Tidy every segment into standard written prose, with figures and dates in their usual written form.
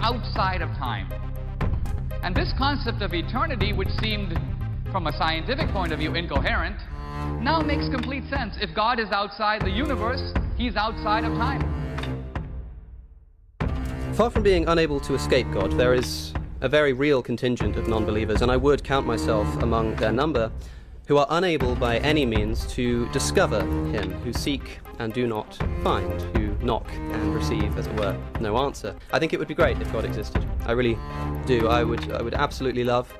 outside of time. And this concept of eternity, which seemed, from a scientific point of view, incoherent, now makes complete sense. If God is outside the universe, he's outside of time. Far from being unable to escape God, there is a very real contingent of non-believers, and I would count myself among their number, who are unable by any means to discover him, who seek and do not find, who knock and receive, as it were, no answer. I think it would be great if God existed. I really do. I would absolutely love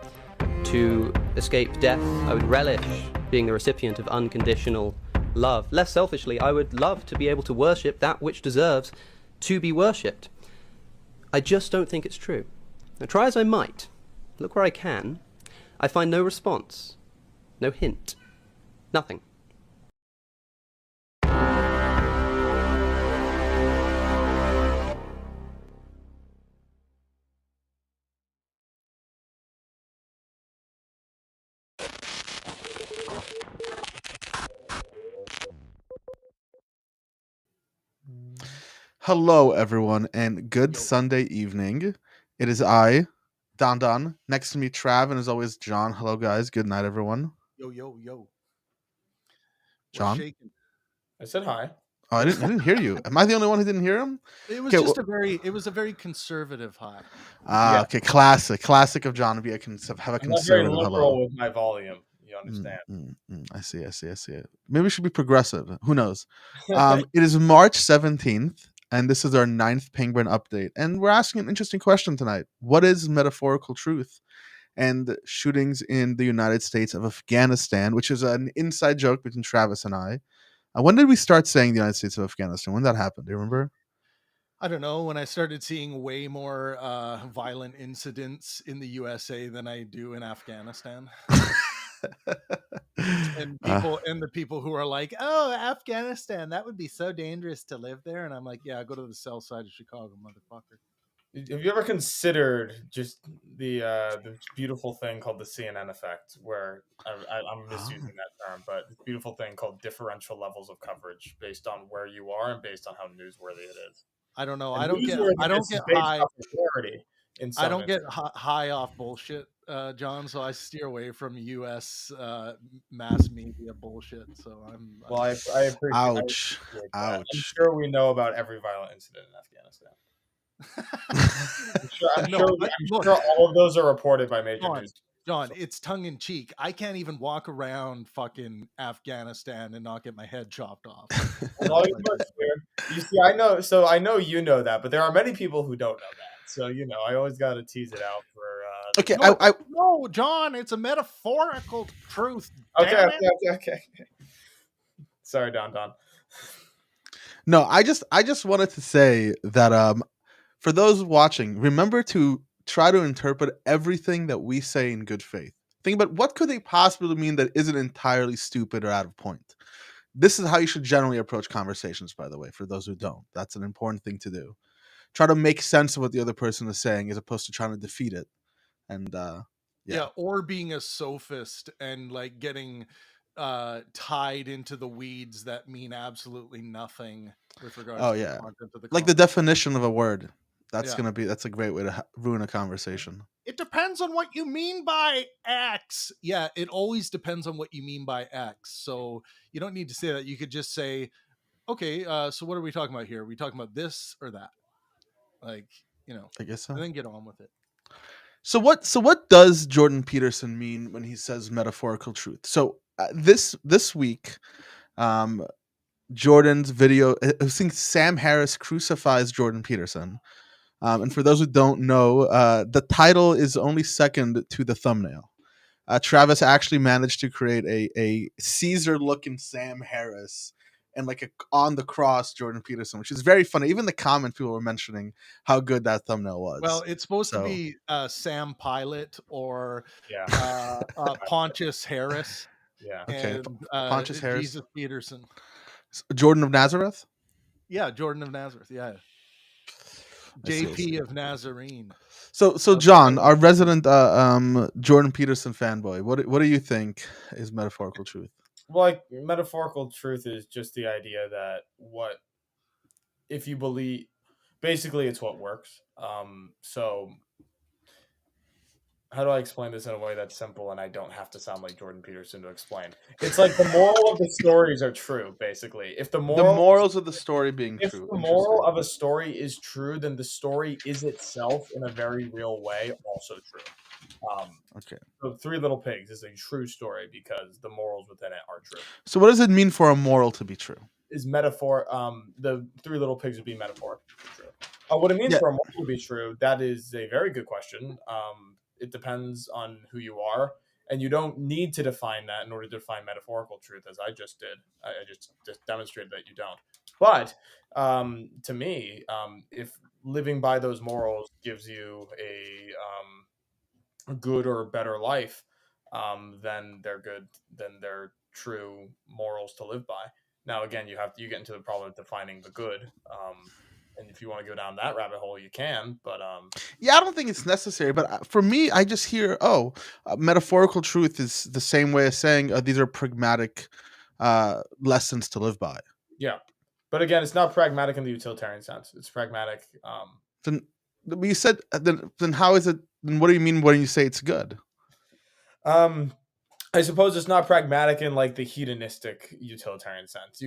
to escape death. I would relish being the recipient of unconditional love. Less selfishly, I would love to be able to worship that which deserves to be worshipped. I just don't think it's true. Now, try as I might, look where I can, I find no response, no hint, nothing. Hello, everyone, and good Sunday evening. It is I, Don. Next to me, Trav, and as always, John. Hello, guys. Good night, everyone. Yo. John? Shaking. I said hi. Oh, I didn't hear you. Am I the only one who didn't hear him? It was it was a very conservative hi. Yeah. Okay, classic of John to be have a I'm not conservative very liberal hello. with my volume. You understand? I see it. Maybe we should be progressive. Who knows? It is March 17th, and this is our 9th Pangburn update, and we're asking an interesting question tonight. What is metaphorical truth? And shootings in the United States of Afghanistan, which is an inside joke between Travis and I. When did we start saying the United States of Afghanistan? When did that happen? Do you remember? I don't know. When I started seeing way more violent incidents in the USA than I do in Afghanistan. And the people who are like, oh, Afghanistan, that would be so dangerous to live there. And I'm like, yeah, go to the south side of Chicago, motherfucker. Have you ever considered just the beautiful thing called the CNN effect, where I'm misusing that term, but this beautiful thing called differential levels of coverage based on where you are and based on how newsworthy it is? I don't know. And I don't get high. I don't get high off bullshit, John. So I steer away from U.S. Mass media bullshit. So I appreciate. Ouch. I'm sure we know about every violent incident in Afghanistan. I'm sure all of those are reported by major news. John, it's tongue in cheek. I can't even walk around fucking Afghanistan and not get my head chopped off. You see, I know. So I know you know that, but there are many people who don't know that. So I always got to tease it out for. Okay, no, John, it's a metaphorical truth. Okay. Sorry, Don. No, I just wanted to say that for those watching, remember to try to interpret everything that we say in good faith. Think about what could they possibly mean that isn't entirely stupid or out of point. This is how you should generally approach conversations, by the way, for those who don't. That's an important thing to do. Try to make sense of what the other person is saying as opposed to trying to defeat it. And or being a sophist and like getting tied into the weeds that mean absolutely nothing with regards to the content of the like the definition of a word. That's a great way to ruin a conversation. It depends on what you mean by X. Yeah, it always depends on what you mean by X. So you don't need to say that. You could just say, okay, so what are we talking about here? Are we talking about this or that? Like, I guess so. And then get on with it. So what does Jordan Peterson mean when he says metaphorical truth? So this week, Jordan's video, I think Sam Harris crucifies Jordan Peterson. And for those who don't know, the title is only second to the thumbnail. Travis actually managed to create a Caesar-looking Sam Harris and like on the cross Jordan Peterson, which is very funny. Even the comment people were mentioning how good that thumbnail was. Well, it's supposed to be Sam Pilate or Pontius Harris. Yeah. Okay. Pontius Harris. Jesus Peterson. Jordan of Nazareth? Yeah, Jordan of Nazareth. Yeah. JP of Nazarene. So John, our resident Jordan Peterson fanboy, what do you think is metaphorical truth? Well, like metaphorical truth is just the idea that if you believe, basically it's what works. So how do I explain this in a way that's simple and I don't have to sound like Jordan Peterson to explain? It's like the moral of the stories are true, basically. If the The moral morals of the story being if true. the Interesting. moral of a story is true, then the story is itself in a very real way also true. Okay. So Three Little Pigs is a true story because the morals within it are true. So what does it mean for a moral to be true? Is metaphor? The Three Little Pigs would be metaphor. True. What it means Yeah. for a moral to be true, that is a very good question. It depends on who you are, and you don't need to define that in order to define metaphorical truth, as I just did. I just demonstrated that you don't. But to me, if living by those morals gives you a good or better life, then they're good. Then they're true morals to live by. Now, again, you get into the problem of defining the good. And if you want to go down that rabbit hole, you can. But Yeah, I don't think it's necessary, but for me, I just hear, metaphorical truth is the same way as saying these are pragmatic lessons to live by. yeah. But again, it's not pragmatic in the utilitarian sense. It's pragmatic. Then you said then how is it? Then what do you mean when you say it's good? I suppose it's not pragmatic in like the hedonistic utilitarian sense.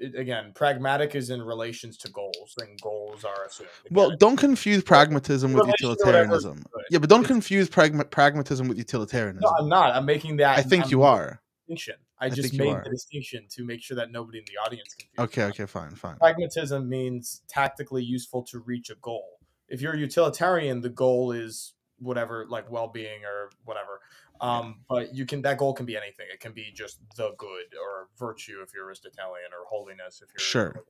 Again, pragmatic is in relations to goals, and goals are assumed. Well, don't confuse pragmatism with relation to whatever is utilitarianism. good. Yeah, but don't confuse pragmatism with utilitarianism. No, I'm not. I'm making that. I think I'm you making are. the distinction. I just think you made are. the distinction to make sure that nobody in the audience confuses. Okay, fine. Pragmatism means tactically useful to reach a goal. If you're a utilitarian, the goal is whatever, like well-being or whatever. But that goal can be anything. It can be just the good or virtue if you're Aristotelian, or holiness if you're Sure.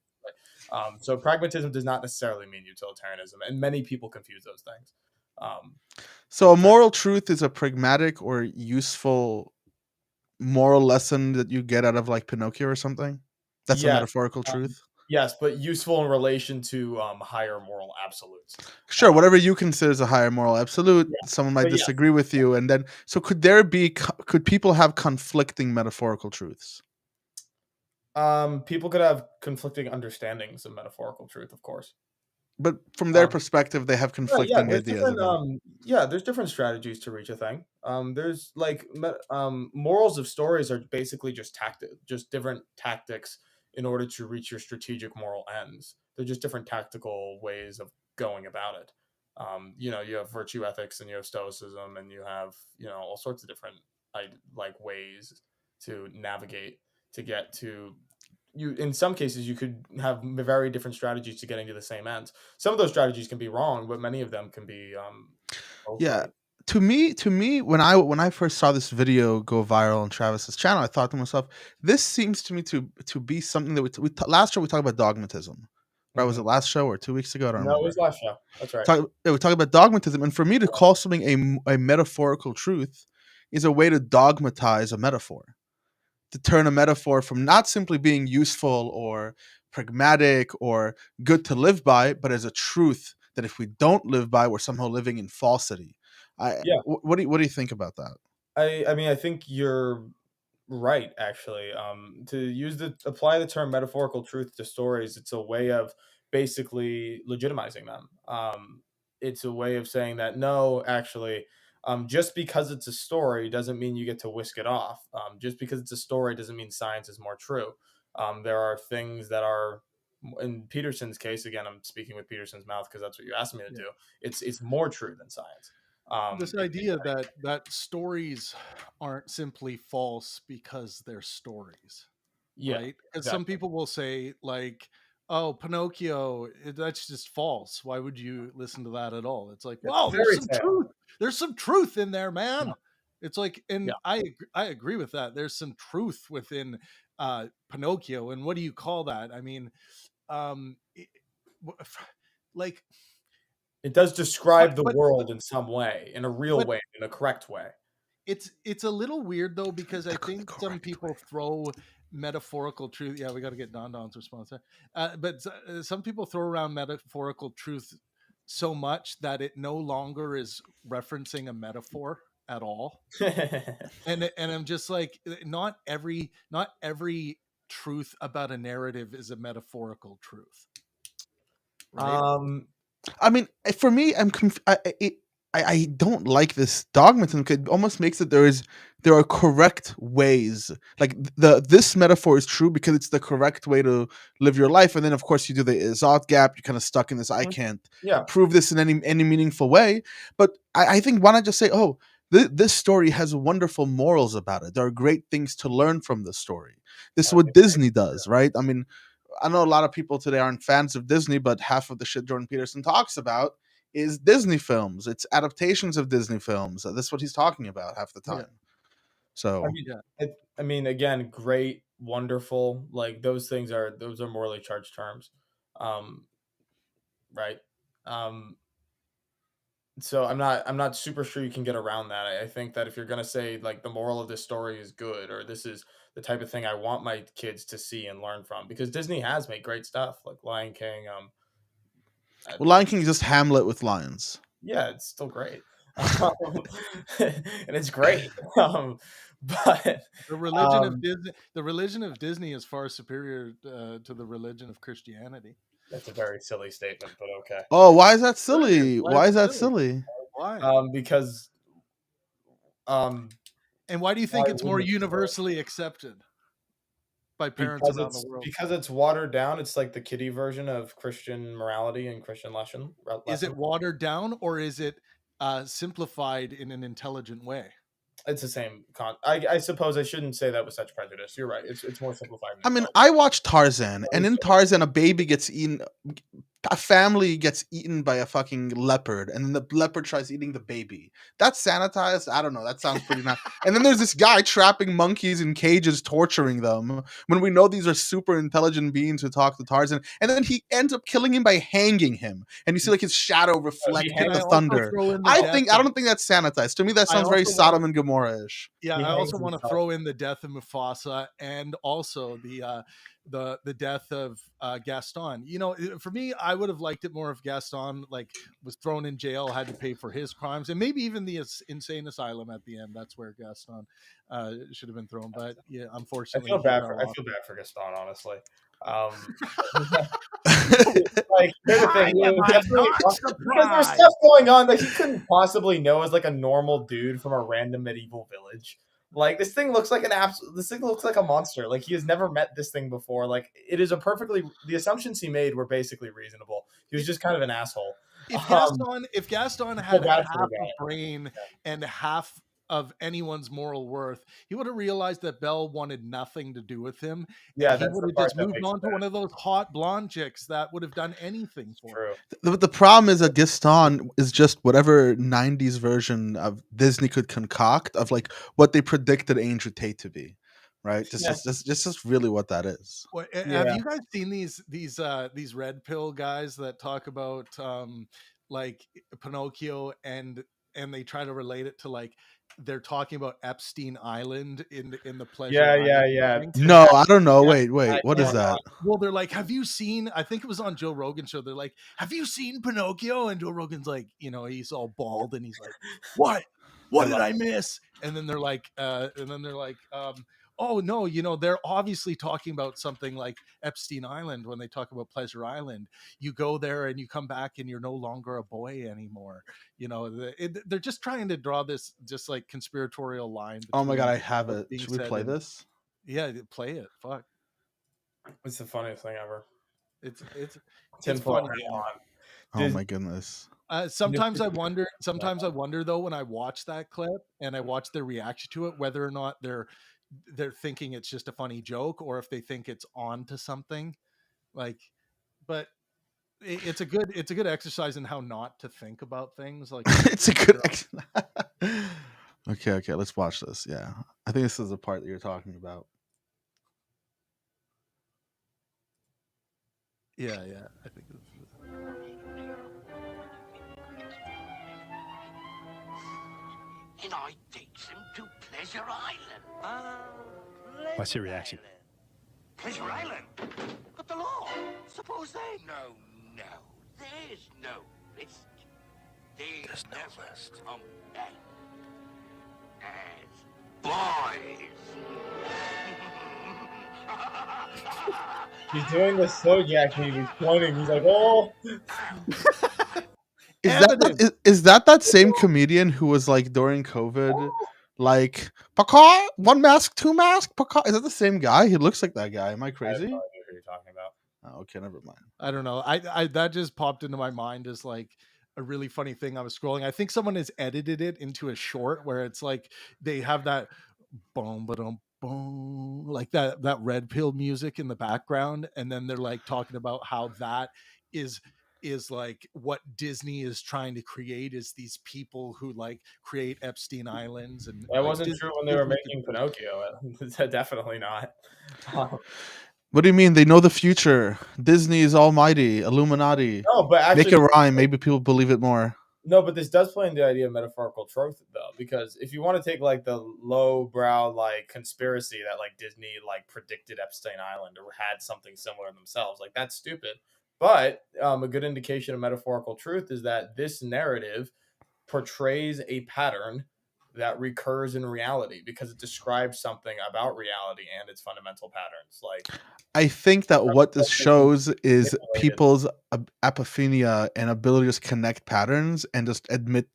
So pragmatism does not necessarily mean utilitarianism, and many people confuse those things. So a moral truth is a pragmatic or useful moral lesson that you get out of like Pinocchio or something. That's a Yes, metaphorical truth. yes, but useful in relation to higher moral absolutes. Sure, whatever you consider as a higher moral absolute, someone might but yeah. disagree with you, and then so could people have conflicting metaphorical truths? People could have conflicting understandings of metaphorical truth, of course. But from their perspective, they have conflicting there's ideas different, about it. there's different strategies to reach a thing. There's like morals of stories are basically just different tactics in order to reach your strategic moral ends. They're just different tactical ways of going about it. You have virtue ethics, and you have stoicism, and you have all sorts of different ways to navigate to get to. In some cases, you could have very different strategies to getting to the same ends. Some of those strategies can be wrong, but many of them can be Yeah. right. To me, when I first saw this video go viral on Travis's channel, I thought to myself, this seems to me to be something that last show we talked about dogmatism. Right? Was it last show or 2 weeks ago? I don't No, remember. it was last show. That's right. We talked about dogmatism, and for me to call something a metaphorical truth is a way to dogmatize a metaphor. To turn a metaphor from not simply being useful or pragmatic or good to live by, but as a truth that if we don't live by, we're somehow living in falsity. What do you think about that? I mean, I think you're right, actually. To apply the term metaphorical truth to stories, it's a way of basically legitimizing them. It's a way of saying that no, actually, just because it's a story doesn't mean you get to whisk it off. Just because it's a story doesn't mean science is more true. There are things that are, in Peterson's case, again, I'm speaking with Peterson's mouth because that's what you asked me to do. It's more true than science. This idea that stories aren't simply false because they're stories, right? Because some people will say like, "Oh, Pinocchio, that's just false. Why would you listen to that at all?" It's like, "Well, there's some truth. There's some truth in there, man." Yeah. It's like, and I agree with that. There's some truth within Pinocchio, and what do you call that? I mean, like. It does describe the world in some way, in a real way, in a correct way. It's a little weird though, because I think some people throw metaphorical truth. Yeah, we got to get Don's response there. But some people throw around metaphorical truth so much that it no longer is referencing a metaphor at all. and I'm just like, not every truth about a narrative is a metaphorical truth. Right? I mean, for me, I don't like this dogmatism. 'Cause it almost makes it there are correct ways. Like this metaphor is true because it's the correct way to live your life, and then of course you do the Izot gap. You're kind of stuck in this. I can't Yeah. prove this in any meaningful way. But I think why not just say, oh, this story has wonderful morals about it. There are great things to learn from this story. This is what Disney does, right? I mean, I know a lot of people today aren't fans of Disney, but half of the shit Jordan Peterson talks about is Disney films. It's adaptations of Disney films. That's what he's talking about half the time. Yeah. So I mean, again, great, wonderful. Like those are morally charged terms, right? So I'm not super sure you can get around that. I think that if you're gonna say like the moral of this story is good, or this is the type of thing I want my kids to see and learn from, because Disney has made great stuff like Lion King. well, Lion King is just Hamlet with lions. Yeah, it's still great, and it's great. But the religion of Disney is far superior to the religion of Christianity. That's a very silly statement, but okay. Oh, why is that silly? Why is that silly? Why? Because and why do you think it's more universally accepted by parents around the world? Because it's watered down. It's like the kiddie version of Christian morality and Christian lesson. Is it watered down, or is it simplified in an intelligent way? It's the same I suppose I shouldn't say that with such prejudice. You're right. It's more simplified. I mean, I watched Tarzan, and in Tarzan, a baby gets eaten. A family gets eaten by a fucking leopard, and then the leopard tries eating the baby. That's sanitized? I don't know. That sounds pretty nice. And then there's this guy trapping monkeys in cages, torturing them, when we know these are super intelligent beings who talk to Tarzan. And then he ends up killing him by hanging him. And you see like his shadow reflect in the thunder. I don't think that's sanitized. To me, that sounds very Sodom and Gomorrah-ish. Yeah, I also want to throw in the death of Mufasa, and also the death of Gaston. You know, for me, I would have liked it more if Gaston like was thrown in jail, had to pay for his crimes, and maybe even the insane asylum at the end. That's where Gaston should have been thrown. But yeah, unfortunately, I feel bad for Gaston, honestly. Like here's the thing, because there's stuff going on that he couldn't possibly know as like a normal dude from a random medieval village. Like this thing looks like a monster. Like he has never met this thing before. Like it is the assumptions he made were basically reasonable. He was just kind of an asshole. If Gaston had half a brain and half of anyone's moral worth, he would have realized that Belle wanted nothing to do with him. Yeah, he would have just moved on to one of those hot blonde chicks that would have done anything for him. The problem is that Gaston is just whatever 90s version of Disney could concoct of like what they predicted Andrew Tate to be. Right? Just really what that is. Well, have you guys seen these red pill guys that talk about like Pinocchio and they try to relate it to like they're talking about Epstein Island in the pleasure. Yeah. No, I don't know. Wait. What is that? Well, they're like, have you seen? I think it was on Joe Rogan's show. They're like, have you seen Pinocchio? And Joe Rogan's like, you know, he's all bald and he's like, what? What did I miss? And then they're like, oh no, you know, they're obviously talking about something like Epstein Island when they talk about Pleasure Island. You go there and you come back and you're no longer a boy anymore. You know, they're just trying to draw this just like conspiratorial line. Oh my God, I have it. Should we play this? Yeah, play it. Fuck. It's the funniest thing ever. It's funny. Oh my goodness. Sometimes I wonder though, when I watch that clip and I watch their reaction to it, whether or not they're thinking it's just a funny joke or if they think it's on to something. Like, but it's a good exercise in how not to think about things. Like it's a good Okay, let's watch this. Yeah, I think this is the part that you're talking about. Yeah, I think this is and I takes him to Pleasure Island. What's your reaction? Pleasure Island? But the law. Suppose they... No. There's no risk. There's no risk. Come back as boys. He's doing the slow jack. He's pointing. He's like, oh. Is Evidence. is that same comedian who was like during COVID, like Paka, one mask, two mask, Paka? Is that the same guy? He looks like that guy. Am I I have crazy? no idea who you're talking about. Oh, okay, never mind. I don't know. I that just popped into my mind as like a really funny thing. I was scrolling. I think someone has edited it into a short where it's like they have that boom, boom, boom, like that red pill music in the background, and then they're like talking about how that is like what Disney is trying to create is these people who like create Epstein Islands and That like wasn't true when they were making Pinocchio. Definitely not. What do you mean? They know the future. Disney is almighty. Illuminati. No, but Make actually, it rhyme. Maybe people believe it more. no, but this does play into the idea of metaphorical truth, though, because if you want to take like the low-brow like conspiracy that like Disney like predicted Epstein Island or had something similar themselves, like that's stupid. But a good indication of metaphorical truth is that this narrative portrays a pattern that recurs in reality because it describes something about reality and its fundamental patterns. Like I think that what this shows is manipulated. people's apophenia and ability to just connect patterns and just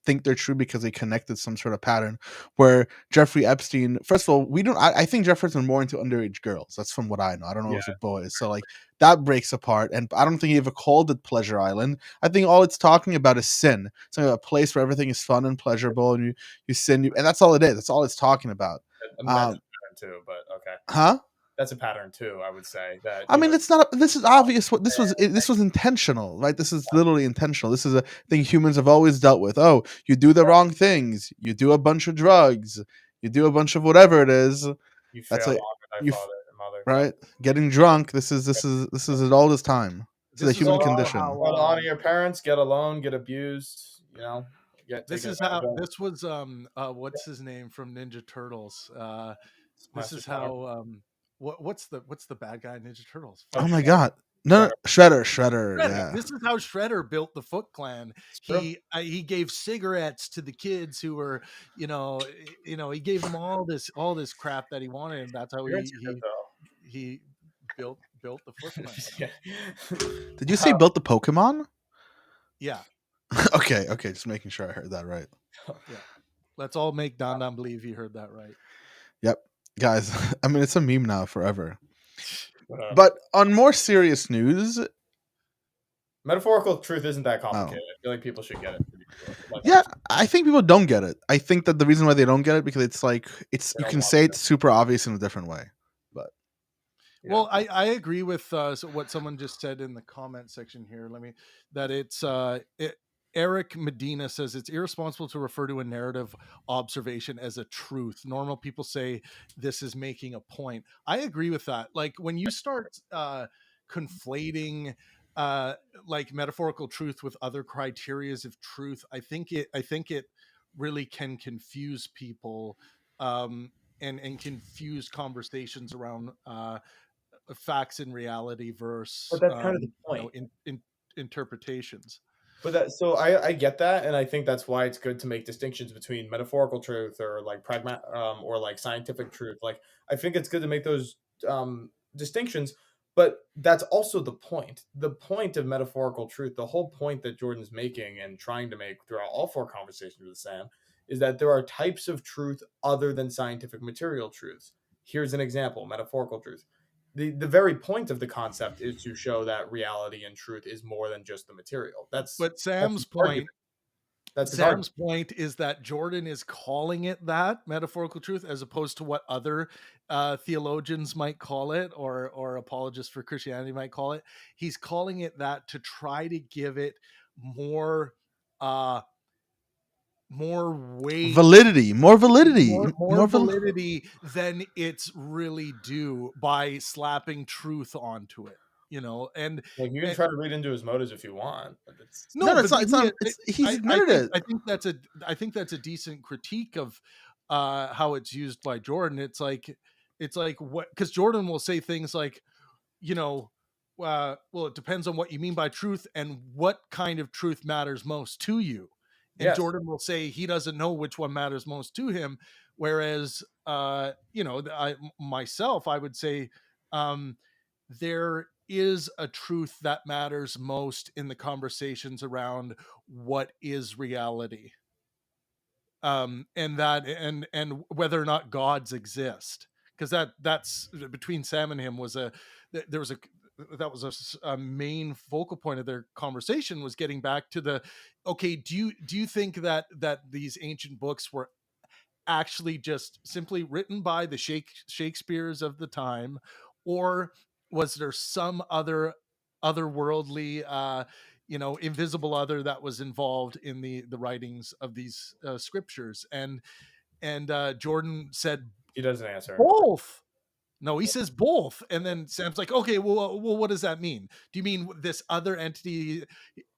think they're true because they connected some sort of pattern. Where Jeffrey Epstein, first of all, we don't. I think Jeffrey Epstein more into underage girls. That's from what I know. I don't know if it's with boys. So like that breaks apart, and I don't think he ever called it Pleasure Island. I think all it's talking about is sin. It's like a place where everything is fun and pleasurable, and you sin, and that's all it is. That's all it's talking about. That's a pattern too, but okay. Huh? That's a pattern too, I would say. That I mean, it's not. This is obvious. What this was intentional, right? This is literally intentional. This is a thing humans have always dealt with. Oh, you do the wrong things. You do a bunch of drugs. You do a bunch of whatever it is. you That's fail like on father and mother. right. Getting drunk. This is it all this time. It's the This is human also condition. how, Go to honor your parents, get alone, get abused, get this taken is how advantage of. this was what's his name from Ninja Turtles. This Master is Splinter. how what's the bad guy in Ninja Turtles? Oh my god. No, Shredder. Yeah. This is how Shredder built the Foot Clan. True. He gave cigarettes to the kids who were, he gave them all this crap that he wanted, and that's how You're into it, though. he built the Foot Clan. Yeah. Did you say built the Pokemon? Yeah, Okay. Just making sure I heard that right. yeah. Let's all make Don Don believe he heard that right. Yep, guys. I mean, it's a meme now forever. Whatever. But on more serious news, Metaphorical truth isn't that complicated. I feel like people should get it. Like, yeah, I think people don't get it. I think that the reason why they don't get it because it's like They you don't can want say to. it's super obvious in a different way. But Yeah. Well, I agree with what someone just said in the comment section here. Eric Medina says it's irresponsible to refer to a narrative observation as a truth. Normal people say this is making a point. I agree with that. Like when you start conflating like metaphorical truth with other criterias of truth, I think it really can confuse people and confuse conversations around facts and reality versus But that's kind of the point. interpretations. So I get that, and I think that's why it's good to make distinctions between metaphorical truth or like or like scientific truth. Like I think it's good to make those distinctions, but that's also the point. The point of metaphorical truth, the whole point that Jordan's making and trying to make throughout all four conversations with Sam, is that there are types of truth other than scientific material truths. Here's an example: metaphorical truth. The very point of the concept is to show that reality and truth is more than just the material. But Sam's point is that Jordan is calling it that metaphorical truth as opposed to what other theologians might call it or apologists for Christianity might call it. He's calling it that to try to give it more weight, validity, more validity than it's really due by slapping truth onto it, and like you can try to read into his motives if you want, but it's not. He's admitted it. I think that's a decent critique of how it's used by Jordan. It's like what, because Jordan will say things like, well, it depends on what you mean by truth and what kind of truth matters most to you. And Yes. Jordan will say he doesn't know which one matters most to him. Whereas, myself, I would say there is a truth that matters most in the conversations around what is reality, and whether or not gods exist, because that's between Sam and him was there was a that was a main focal point of their conversation, was getting back to the, okay, do you think that these ancient books were actually just simply written by the Shakespeares of the time, or was there some otherworldly, invisible other that was involved in the writings of these scriptures? And Jordan said He doesn't answer. both. No, he says both. And then Sam's like, okay, well, what does that mean? Do you mean this other entity?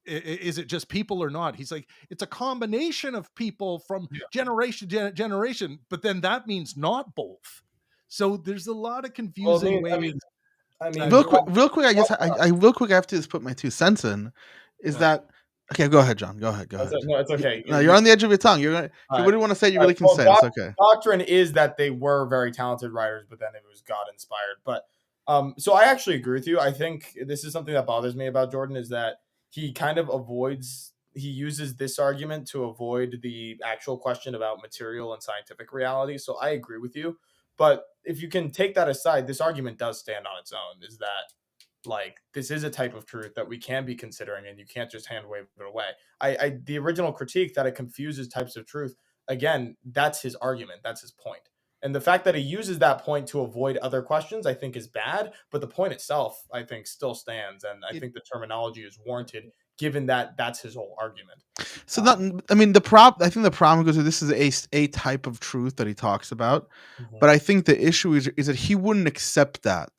Is it just people or not? He's like, it's a combination of people from generation to generation, but then that means not both. So there's a lot of confusing ways. I mean, Real quick, I guess I real quick, I have to just put my 2 cents in. Is that okay? Go ahead, John. Go ahead. No, it's okay. No, you're on the edge of your tongue. You're gonna. If you really want to say, you really can say. It's okay. Doctrine is that they were very talented writers, but then it was God inspired. But so I actually agree with you. I think this is something that bothers me about Jordan, is that he kind of he uses this argument to avoid the actual question about material and scientific reality. So I agree with you. But if you can take that aside, this argument does stand on its own, is that, like, this is a type of truth that we can be considering, and you can't just hand wave it away. The original critique that it confuses types of truth, again, that's his argument. That's his point. And the fact that he uses that point to avoid other questions, I think, is bad. But the point itself, I think, still stands. And I think the terminology is warranted, given that that's his whole argument. So I think the problem goes, this is a type of truth that he talks about. Mhm. But I think the issue is that he wouldn't accept that.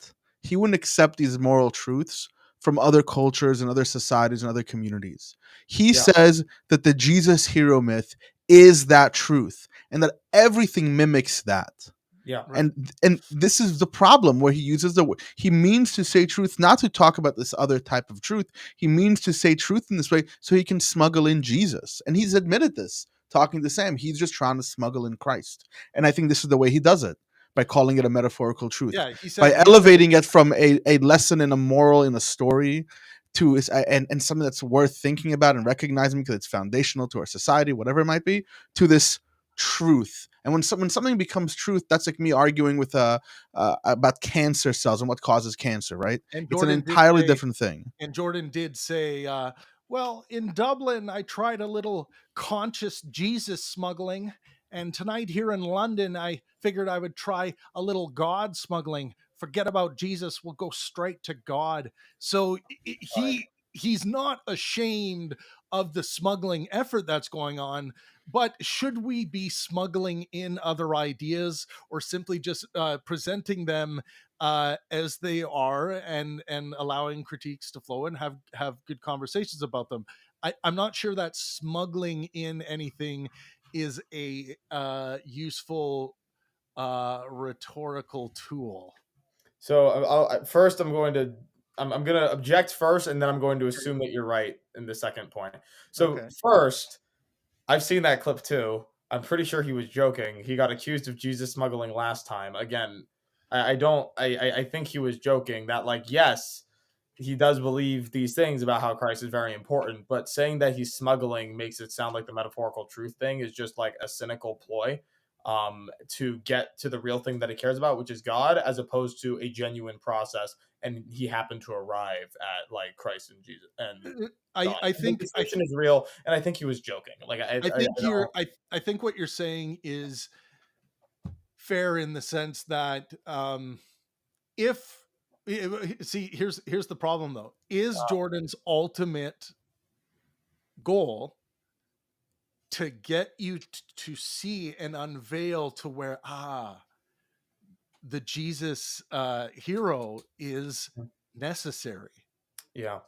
He wouldn't accept these moral truths from other cultures and other societies and other communities. He says that the Jesus hero myth is that truth, and that everything mimics that. Yeah. And this is the problem, where he uses he means to say truth, not to talk about this other type of truth. He means to say truth in this way so he can smuggle in Jesus. And he's admitted this, talking to Sam. He's just trying to smuggle in Christ. And I think this is the way he does it, by calling it a metaphorical truth. Yeah, by elevating it from a lesson in a moral in a story to and something that's worth thinking about and recognizing because it's foundational to our society, whatever it might be, to this truth. And when something becomes truth, that's like me arguing with about cancer cells and what causes cancer, right? And it's an Jordan entirely different thing. And Jordan did say, well, in Dublin, I tried a little conscious Jesus smuggling. And tonight here in London, I figured I would try a little God smuggling. Forget about Jesus. We'll go straight to God. So he's not ashamed of the smuggling effort that's going on. But should we be smuggling in other ideas, or simply just presenting them as they are, and allowing critiques to flow and have good conversations about them? I'm not sure that smuggling in anything is a useful rhetorical tool. So first, I'm going to object first, and then I'm going to assume that you're right in the second point. So first, I've seen that clip too. I'm pretty sure he was joking. He got accused of Jesus smuggling last time. Again, I think he was joking that, like, yes, he does believe these things about how Christ is very important, but saying that he's smuggling makes it sound like the metaphorical truth thing is just like a cynical ploy to get to the real thing that he cares about, which is God, as opposed to a genuine process. And he happened to arrive at, like, Christ and Jesus. And I think the distinction is real, and I think he was joking. Like, I think what you're saying is fair in the sense that here's the problem though. Is Jordan's ultimate goal to get you to see and unveil to where the Jesus hero is necessary? Yeah.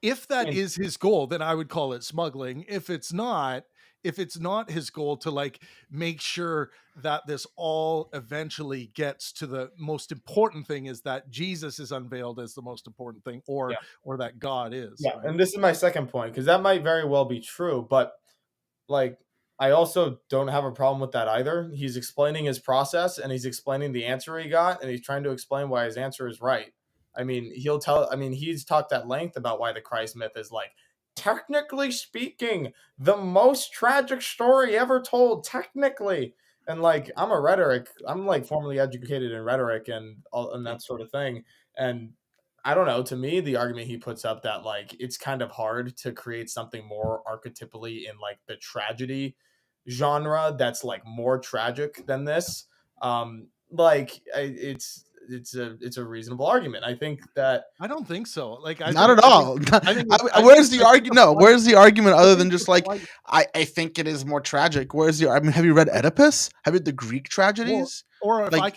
If that is his goal, then I would call it smuggling. If it's not his goal to, like, make sure that this all eventually gets to the most important thing, is that Jesus is unveiled as the most important thing, or that God is. Yeah, right? And this is my second point, because that might very well be true, but, like, I also don't have a problem with that either. He's explaining his process, and he's explaining the answer he got, and he's trying to explain why his answer is right. I mean, he's talked at length about why the Christ myth is like, technically speaking, the most tragic story ever told, technically. And like, I'm like formally educated in rhetoric and that sort of thing. And I don't know, to me, the argument he puts up that like it's kind of hard to create something more archetypally in like the tragedy genre that's like more tragic than this. It's a reasonable argument. I think that I don't think so. Like, Not at all. Where's the argument? No, where's the argument other than just like I think it is more tragic? Where's the? I mean, have you read Oedipus? Have you read the Greek tragedies? Or if Like-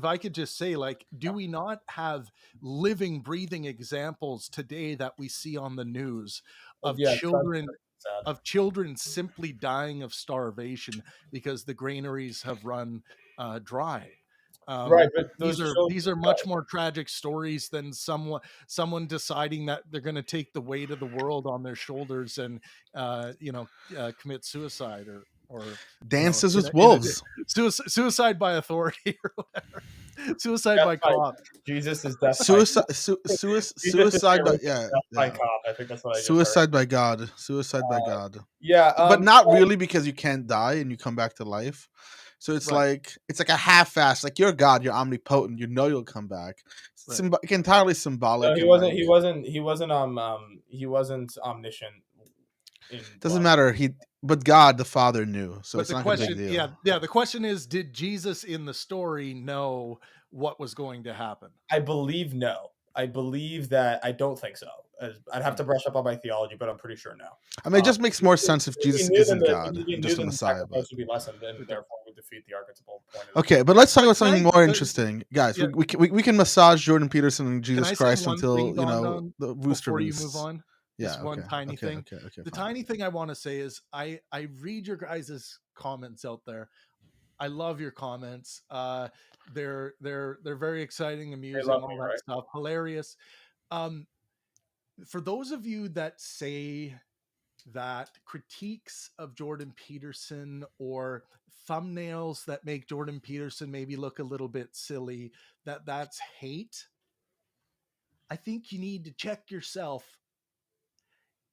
I could just say, like, do we not have living, breathing examples today that we see on the news of children simply dying of starvation because the granaries have run dry? Right, but these are much more tragic stories than someone deciding that they're going to take the weight of the world on their shoulders and commit suicide or Dances with wolves. Suicide by authority or whatever. Suicide by cop. Jesus is death. Suicide by by cop. I think that's what I Suicide by God. Suicide by God. Yeah, but not really, because you can't die and you come back to life. So it's like a half-assed. Like, you're God, you're omnipotent, you know you'll come back. Entirely symbolic. No, he wasn't omniscient. Doesn't matter. But God the Father knew. So it's not a big deal. Yeah. The question is, did Jesus in the story know what was going to happen? I believe no. I believe that I don't think so. I'd have to brush up on my theology, but I'm pretty sure no. I mean, it just makes more sense if Jesus isn't God, just the Messiah. But would be lessened, and therefore would defeat the archetypal point. Okay, but let's talk about something more interesting, guys. Yeah. We can massage Jordan Peterson and Jesus Christ until the rooster roosts. Before you move on. Yeah, one tiny thing. The tiny thing I want to say is I read your guys' comments out there. I love your comments. They're very exciting, amusing, all that stuff, hilarious. For those of you that say that critiques of Jordan Peterson or thumbnails that make Jordan Peterson maybe look a little bit silly, that's hate, I think you need to check yourself.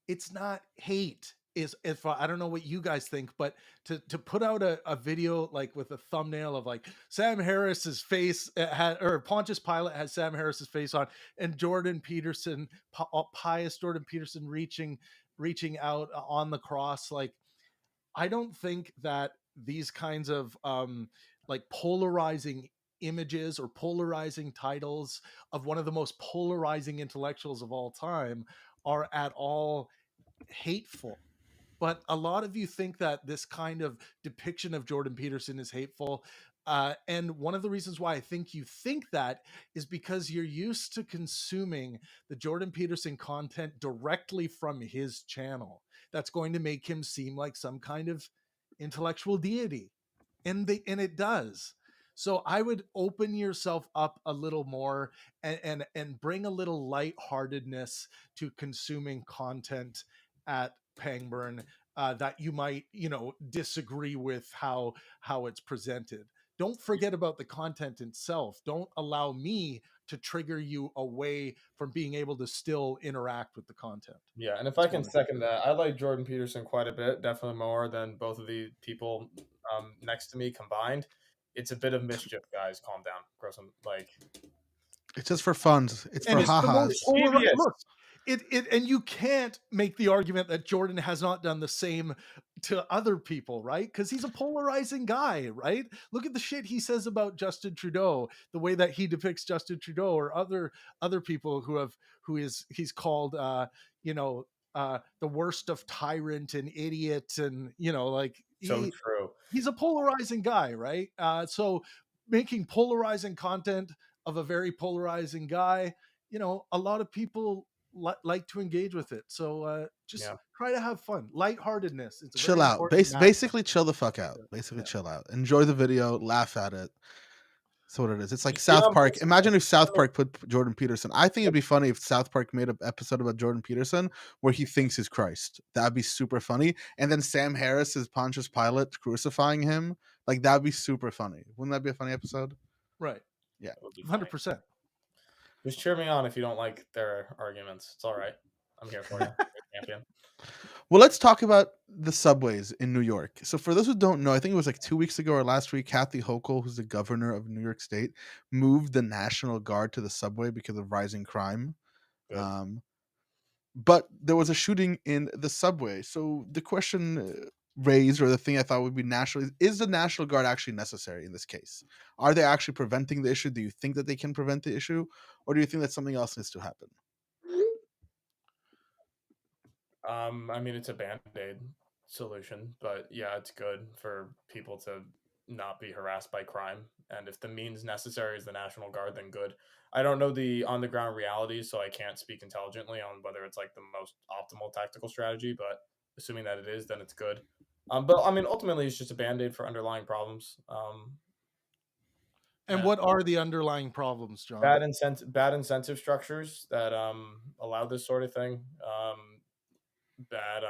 It's not hate. If I don't know what you guys think, but to put out a video like with a thumbnail of like Sam Harris's face or Pontius Pilate has Sam Harris's face on, and Jordan Peterson, pious Jordan Peterson reaching out on the cross, like, I don't think that these kinds of like polarizing images or polarizing titles of one of the most polarizing intellectuals of all time are at all hateful. But a lot of you think that this kind of depiction of Jordan Peterson is hateful. And one of the reasons why I think you think that is because you're used to consuming the Jordan Peterson content directly from his channel. That's going to make him seem like some kind of intellectual deity. And it does. So I would open yourself up a little more and bring a little lightheartedness to consuming content at Pangburn that you might, disagree with how it's presented. Don't forget about the content itself. Don't allow me to trigger you away from being able to still interact with the content. Yeah, and if I can second that, I like Jordan Peterson quite a bit, definitely more than both of the people next to me combined. It's a bit of mischief, guys. Calm down. Grow some, like... It's just for fun. It's for ha-has. Look, and you can't make the argument that Jordan has not done the same to other people, right? Because he's a polarizing guy, right? Look at the shit he says about Justin Trudeau, the way that he depicts Justin Trudeau or other people he's called the worst of tyrant and idiot, and true. He's a polarizing guy, right? So making polarizing content of a very polarizing guy, a lot of people like to engage with it. So try to have fun, lightheartedness. It's chill out. Basically chill the fuck out. Chill out. Enjoy the video, laugh at it. That's what it is. It's like South Park. Imagine if South Park put Jordan Peterson. I think it'd be funny if South Park made an episode about Jordan Peterson where he thinks he's Christ. That'd be super funny. And then Sam Harris is Pontius Pilate crucifying him. Like, that'd be super funny. Wouldn't that be a funny episode? Right. Yeah. 100%. Just cheer me on if you don't like their arguments. It's all right. I'm here for you. You're a champion. Well, let's talk about the subways in New York. So, for those who don't know, I think it was like 2 weeks ago or last week, Kathy Hochul, who's the governor of New York State, moved the National Guard to the subway because of rising crime. Good. But there was a shooting in the subway. So, the question raised, or the thing I thought would be natural, is the National Guard actually necessary in this case? Are they actually preventing the issue? Do you think that they can prevent the issue? Or do you think that something else needs to happen? I mean, it's a band-aid solution, but yeah, it's good for people to not be harassed by crime. And if the means necessary is the National Guard, then good. I don't know the on-the-ground realities, so I can't speak intelligently on whether it's like the most optimal tactical strategy, but assuming that it is, then it's good. But I mean, ultimately, it's just a band-aid for underlying problems. And Yeah. what are the underlying problems, John? Bad incentive structures that allow this sort of thing. Bad,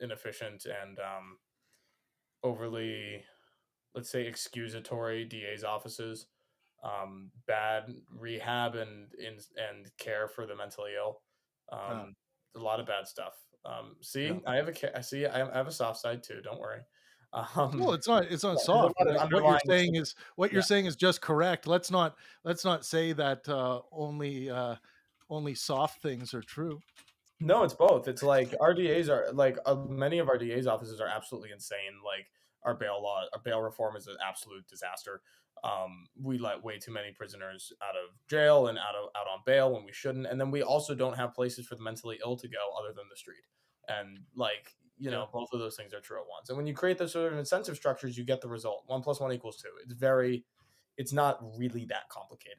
inefficient, and overly, let's say, excusatory DA's offices. Bad rehab and care for the mentally ill. A lot of bad stuff. See, Yeah. I have a soft side too. Don't worry. Well, it's not there's a soft. lot of What you're underlying- saying is Yeah. just correct. Let's not say that only soft things are true. No, it's both. It's like our DAs are like many of our DA's offices are absolutely insane. Like our bail reform is an absolute disaster. We let way too many prisoners out of jail and out on bail when we shouldn't, and then we also don't have places for the mentally ill to go other than the street. And like both of those things are true at once. And when you create those sort of incentive structures, you get the result: 1 + 1 = 2. It's not really that complicated.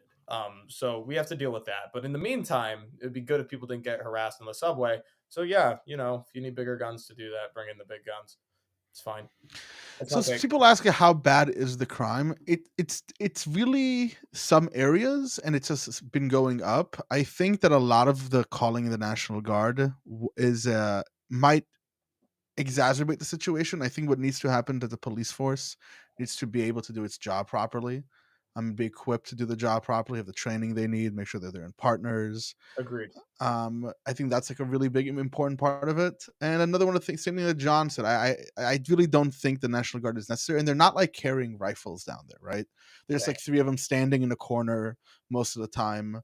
So we have to deal with that. But in the meantime, it'd be good if people didn't get harassed on the subway. So yeah, if you need bigger guns to do that, bring in the big guns. It's fine. So people ask how bad is the crime? It's really some areas, and it's just been going up. I think that a lot of the calling the National Guard is might exacerbate the situation. I think what needs to happen to the police force needs to be able to do its job properly. Be equipped to do the job properly, have the training they need, make sure that they're in partners. Agreed. I think that's like a really big important part of it. And another one of the things, same thing that John said, I really don't think the National Guard is necessary, and they're not like carrying rifles down there, right? There's like 3 of them standing in a corner most of the time.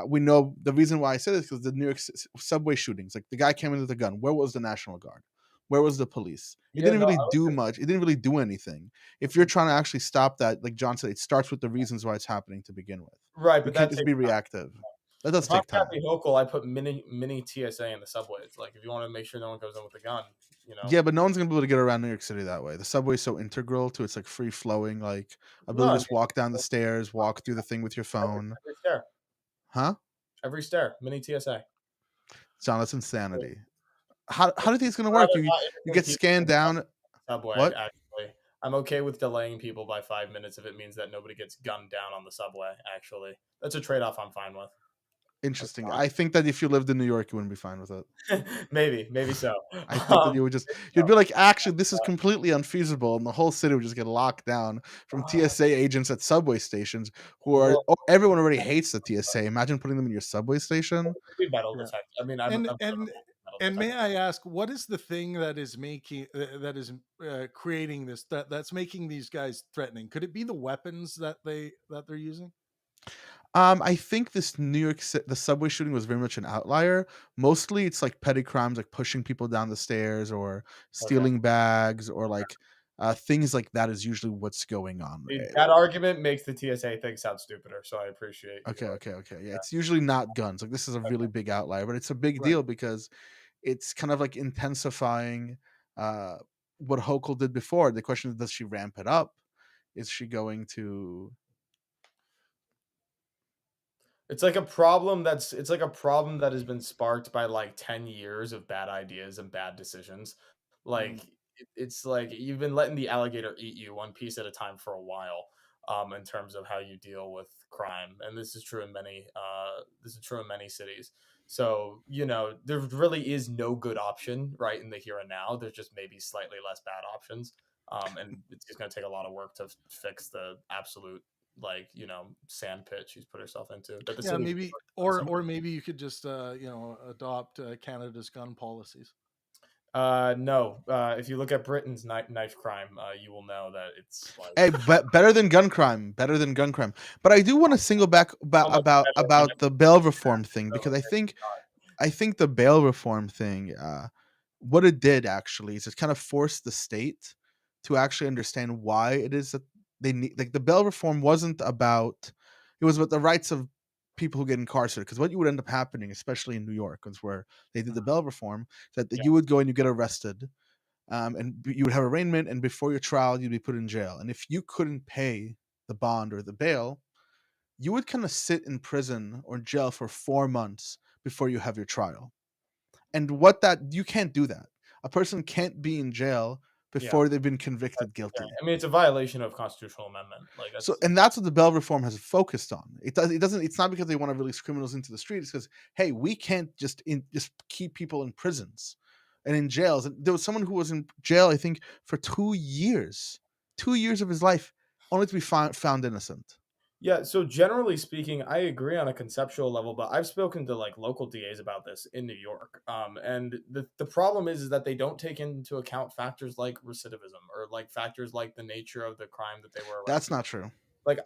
We know the reason why I say this because the New York subway shootings, like the guy came in with a gun. Where was the National Guard? Where was the police? It didn't really do much. It didn't really do anything. If you're trying to actually stop that, like John said, it starts with the reasons why it's happening to begin with. Right, but you can't just be reactive. That does take time. Kathy Hochul, I put mini TSA in the subways. Like if you want to make sure no one goes in with a gun, Yeah, but no one's gonna be able to get around New York City that way. The subway's so integral to its like free flowing, like ability to just walk down the stairs, walk through the thing with your phone. Every stair. Huh? Every stair, mini TSA. John, that's insanity. How do you think it's gonna work? You get scanned down. Subway. What? Actually, I'm okay with delaying people by 5 minutes if it means that nobody gets gunned down on the subway. Actually, that's a trade-off I'm fine with. Interesting. I think that if you lived in New York, you wouldn't be fine with it. maybe so. I think that you'd be like, actually, this is completely unfeasible, and the whole city would just get locked down from TSA agents at subway stations who are. Everyone already hates the TSA. Imagine putting them in your subway station. Metal detector. I mean, and may I ask, what is the thing that is creating this that's making these guys threatening? Could it be the weapons that they're using? I think the subway shooting was very much an outlier. Mostly, it's like petty crimes, like pushing people down the stairs or stealing bags or like things like that is usually what's going on. That argument makes the TSA thing sound stupider, so I appreciate. Okay. Yeah, it's usually not guns. Like this is a really big outlier, but it's a big deal because it's kind of like intensifying what Hochul did before. The question is, does she ramp it up? Is she going to? It's like a problem that has been sparked by like 10 years of bad ideas and bad decisions. Like it's like you've been letting the alligator eat you one piece at a time for a while, in terms of how you deal with crime. And this is true in many cities. So, there really is no good option right in the here and now. There's just maybe slightly less bad options. And it's just going to take a lot of work to fix the absolute like sand pit she's put herself into. That the Yeah, city maybe, or maybe you could just adopt Canada's gun policies. No, if you look at Britain's knife crime, you will know that it's like Hey, better than gun crime. Better than gun crime. But I do want to single back how much better than about the bail reform it. thing, So because I think the bail reform thing, what it did actually is it kind of forced the state to actually understand why it is that they need, like, the bail reform wasn't about, it was about the rights of people who get incarcerated. Because what you would end up happening, especially in New York, was where they did the bail reform, that Yeah. you would go and you get arrested, you would have arraignment, and before your trial, you'd be put in jail. And if you couldn't pay the bond or the bail, you would kind of sit in prison or jail for 4 months before you have your trial. And you can't do that. A person can't be in jail before they've been convicted guilty. I mean, it's a violation of constitutional amendment. Like that's And that's what the bail reform has focused on. It doesn't. It's not because they want to release criminals into the street. It's because, hey, we can't just keep people in prisons and in jails. And there was someone who was in jail, I think, for 2 years, 2 years of his life, only to be found innocent. Yeah, so generally speaking, I agree on a conceptual level, but I've spoken to like local DAs about this in New York. And the problem is that they don't take into account factors like recidivism or like factors like the nature of the crime that they were arrested. That's not true. Like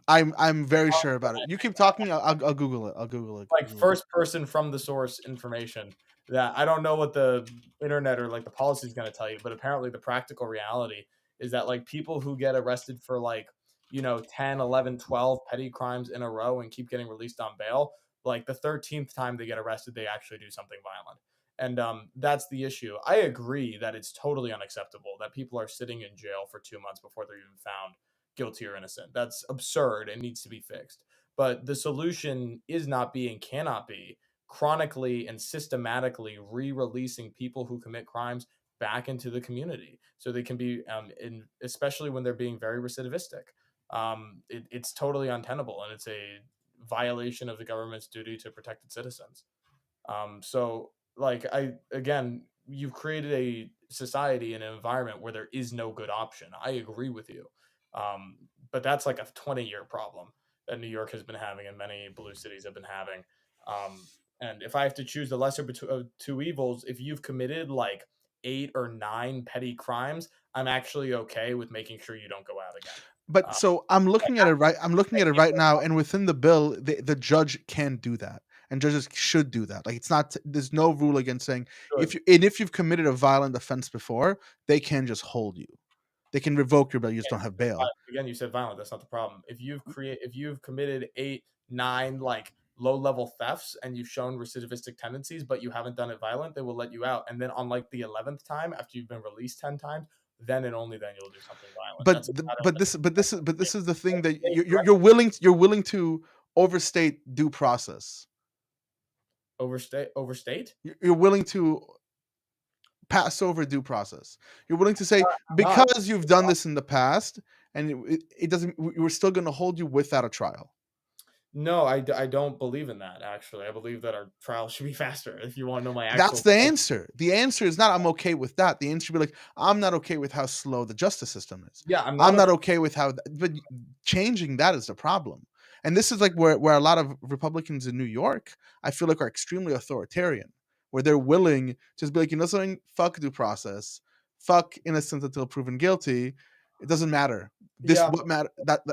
I'm very sure about it. You keep talking. I'll Google it. I'll Google it. Like first person from the source information that I don't know what the internet or like the policy is going to tell you, but apparently the practical reality is that like people who get arrested for like 10, 11, 12 petty crimes in a row and keep getting released on bail, like the 13th time they get arrested, they actually do something violent. And that's the issue. I agree that it's totally unacceptable that people are sitting in jail for 2 months before they're even found guilty or innocent. That's absurd and needs to be fixed. But the solution is not be and cannot be chronically and systematically re-releasing people who commit crimes back into the community so they can be, especially when they're being very recidivistic. It's totally untenable, and it's a violation of the government's duty to protect its citizens. So like you've created a society and an environment where there is no good option. I agree with you. But that's like a 20-year problem that New York has been having and many blue cities have been having. And if I have to choose the lesser of two evils, if you've committed like 8 or 9 petty crimes, I'm actually okay with making sure you don't go out again. But so I'm looking at it right now, and within the bill, the judge can do that, and judges should do that. Like, it's not, there's no rule against saying if you've committed a violent offense before, they can just hold you. They can revoke your bail. You just don't have bail. Again, you said violent. That's not the problem. If you've committed 8, 9 like low-level thefts and you've shown recidivistic tendencies, but you haven't done it violent, they will let you out. And then on like the 11th time, after you've been released 10 times, then and only then you'll do something violent. But this is the thing that you're willing to overstate due process. Overstate? You're willing to pass over due process. You're willing to say, because you've done this in the past, and it doesn't, we're still going to hold you without a trial. No, I don't believe in that, actually. I believe that our trial should be faster, if you want to know my actual... That's the answer. The answer is not, I'm okay with that. The answer should be like, I'm not okay with how slow the justice system is. Yeah, I'm not okay with how... But changing that is the problem. And this is like where a lot of Republicans in New York, I feel like, are extremely authoritarian, where they're willing to just be like, you know something? Fuck due process. Fuck innocent until proven guilty. It doesn't matter. What matter?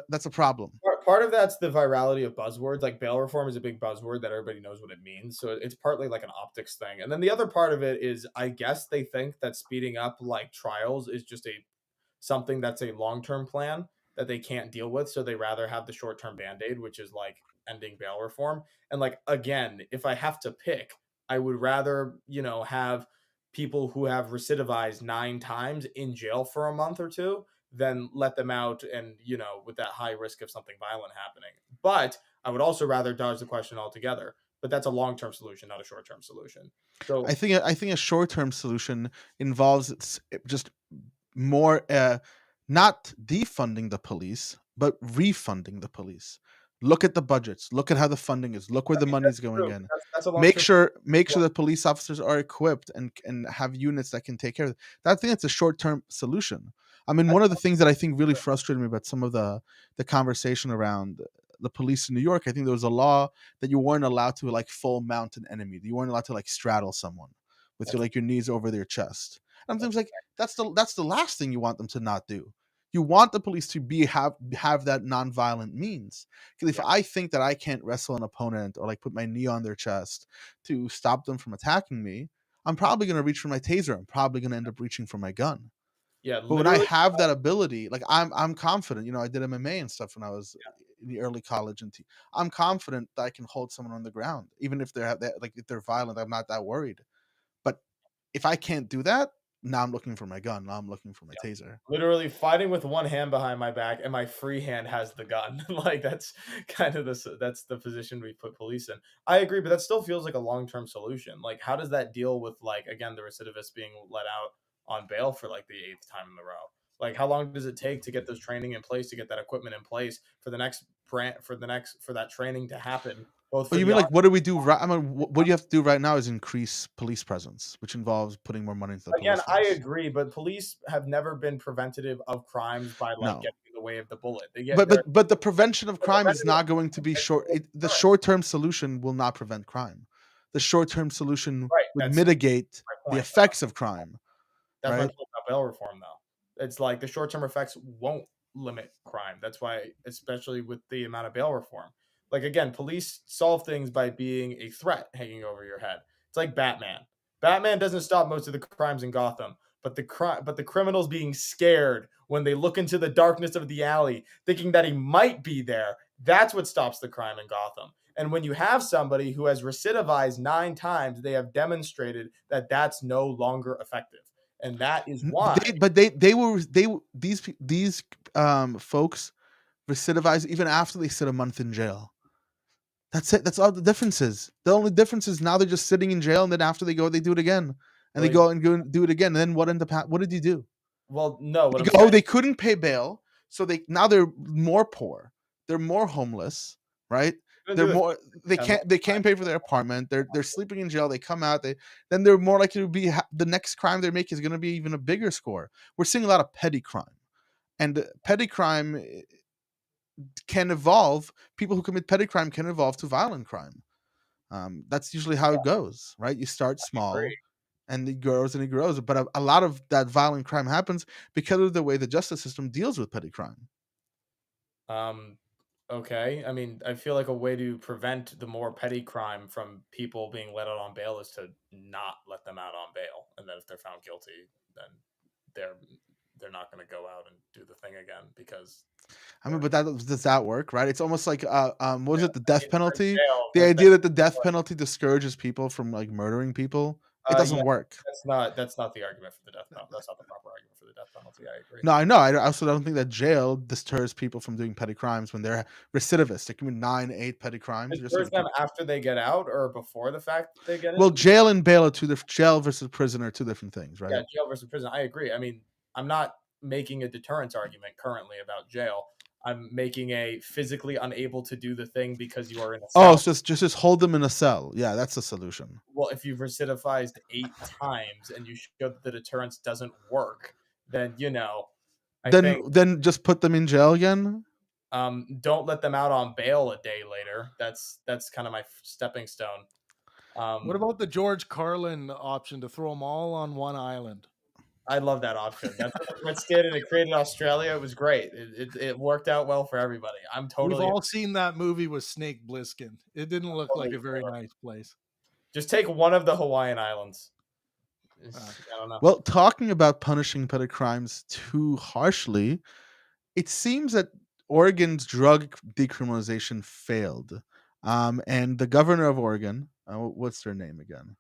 That's a problem. Part of that's the virality of buzzwords. Like bail reform is a big buzzword that everybody knows what it means. So it's partly like an optics thing. And then the other part of it is, I guess they think that speeding up like trials is just something that's a long-term plan that they can't deal with. So they rather have the short-term band-aid, which is like ending bail reform. And like, again, if I have to pick, I would rather, have people who have recidivized 9 times in jail for a month or 2 than let them out and, with that high risk of something violent happening. But I would also rather dodge the question altogether. But that's a long-term solution, not a short-term solution. So I think a short-term solution involves just more not defunding the police, but refunding the police. Look at the budgets. Look at how the funding is. Look where the money's going in. That's a make sure the police officers are equipped and have units that can take care of it. I think that's a short-term solution. I mean, one of the things that I think really frustrated me about some of the conversation around the police in New York, I think there was a law that you weren't allowed to like full mount an enemy. You weren't allowed to like straddle someone with your That's like your knees over their chest. And that's things like that's the last thing you want them to not do. You want the police to have that nonviolent means. Because if yeah. I think that I can't wrestle an opponent or like put my knee on their chest to stop them from attacking me, I'm probably going to reach for my taser. I'm probably going to end up reaching for my gun. Yeah, But when I literally. have that ability, like I'm confident. You know, I did MMA and stuff when I was in the early college, and I'm confident that I can hold someone on the ground, even if like if they're violent. I'm not that worried. But if I can't do that, now I'm looking for my gun. Now I'm looking for my taser. Literally fighting with one hand behind my back and my free hand has the gun. Like that's kind of that's the position we put police in. I agree, but that still feels like a long-term solution. Like how does that deal with like again the recidivists being let out on bail for like the 8th time in a row? Like how long does it take to get this training in place, to get that equipment in place for the next brand for that training to happen both Oh, for you the mean like what do we do right? I mean, what you have to do right now is increase police presence, which involves putting more money into the Again, police I force. agree, but police have never been preventative of crimes by like No, getting in the way of the bullet. They get but their the prevention of crime is not going to be short. The short term solution will not prevent crime. The short term solution right. would That's mitigate my the point. effects of crime, That's my right? point about bail reform, though. It's like the short term effects won't limit crime. That's why, especially with the amount of bail reform, like again, police solve things by being a threat hanging over your head. It's like Batman. Batman doesn't stop most of the crimes in Gotham, but the criminals being scared when they look into the darkness of the alley, thinking that he might be there. That's what stops the crime in Gotham. And when you have somebody who has recidivized 9 times, they have demonstrated that that's no longer effective. And that is why. These folks recidivize even after they sit a month in jail. That's it. That's all the difference is. The only difference is now they're just sitting in jail, and then after they go, they do it again, and they go and do it again. And then what did you do? Well, no, what They I'm go, oh, saying. they couldn't pay bail, so they're more poor. They're more homeless, right? They're more they can't pay for their apartment. They're sleeping in jail. They come out. Then they're more likely to be the next crime they make is going to be even a bigger score. We're seeing a lot of petty crime, and petty crime can evolve. People who commit petty crime can evolve to violent crime. That's usually how it goes, right? You start small, and it grows and it grows. But a lot of that violent crime happens because of the way the justice system deals with petty crime. Okay. I mean, I feel like a way to prevent the more petty crime from people being let out on bail is to not let them out on bail, and then if they're found guilty, then they're not going to go out and do the thing again because. I mean, but does that work, right? It's almost like what was it, the I death mean, for penalty? jail, The that's idea that the death penalty discourages people from like murdering people. It yeah, doesn't work. that's not the argument for the death penalty. That's not the proper argument for the death penalty. I agree. No, I know. I also don't think that jail deters people from doing petty crimes when they're recidivists. They commit 9, 8 petty crimes. Deters them after they get out or before the fact they get in? Well, jail and bail are jail versus prison are two different things, right? Yeah, jail versus prison. I agree. I mean, I'm not making a deterrence argument currently about jail. I'm making a physically unable to do the thing because you are in a cell. Oh, so just hold them in a cell. Yeah, that's the solution. Well, if you've recidivized 8 times and you show that the deterrence doesn't work, then then just put them in jail again. Don't let them out on bail a day later. That's kind of my stepping stone. What about the George Carlin option to throw them all on one island? I love that option. That's what the Brits did, and it created Australia. It was great. It worked out well for everybody. We've all seen that movie with Snake Plissken. It didn't look like a very nice place. Just take one of the Hawaiian Islands. I don't know. Well, talking about punishing petty crimes too harshly, it seems that Oregon's drug decriminalization failed. And the governor of Oregon, what's their name again?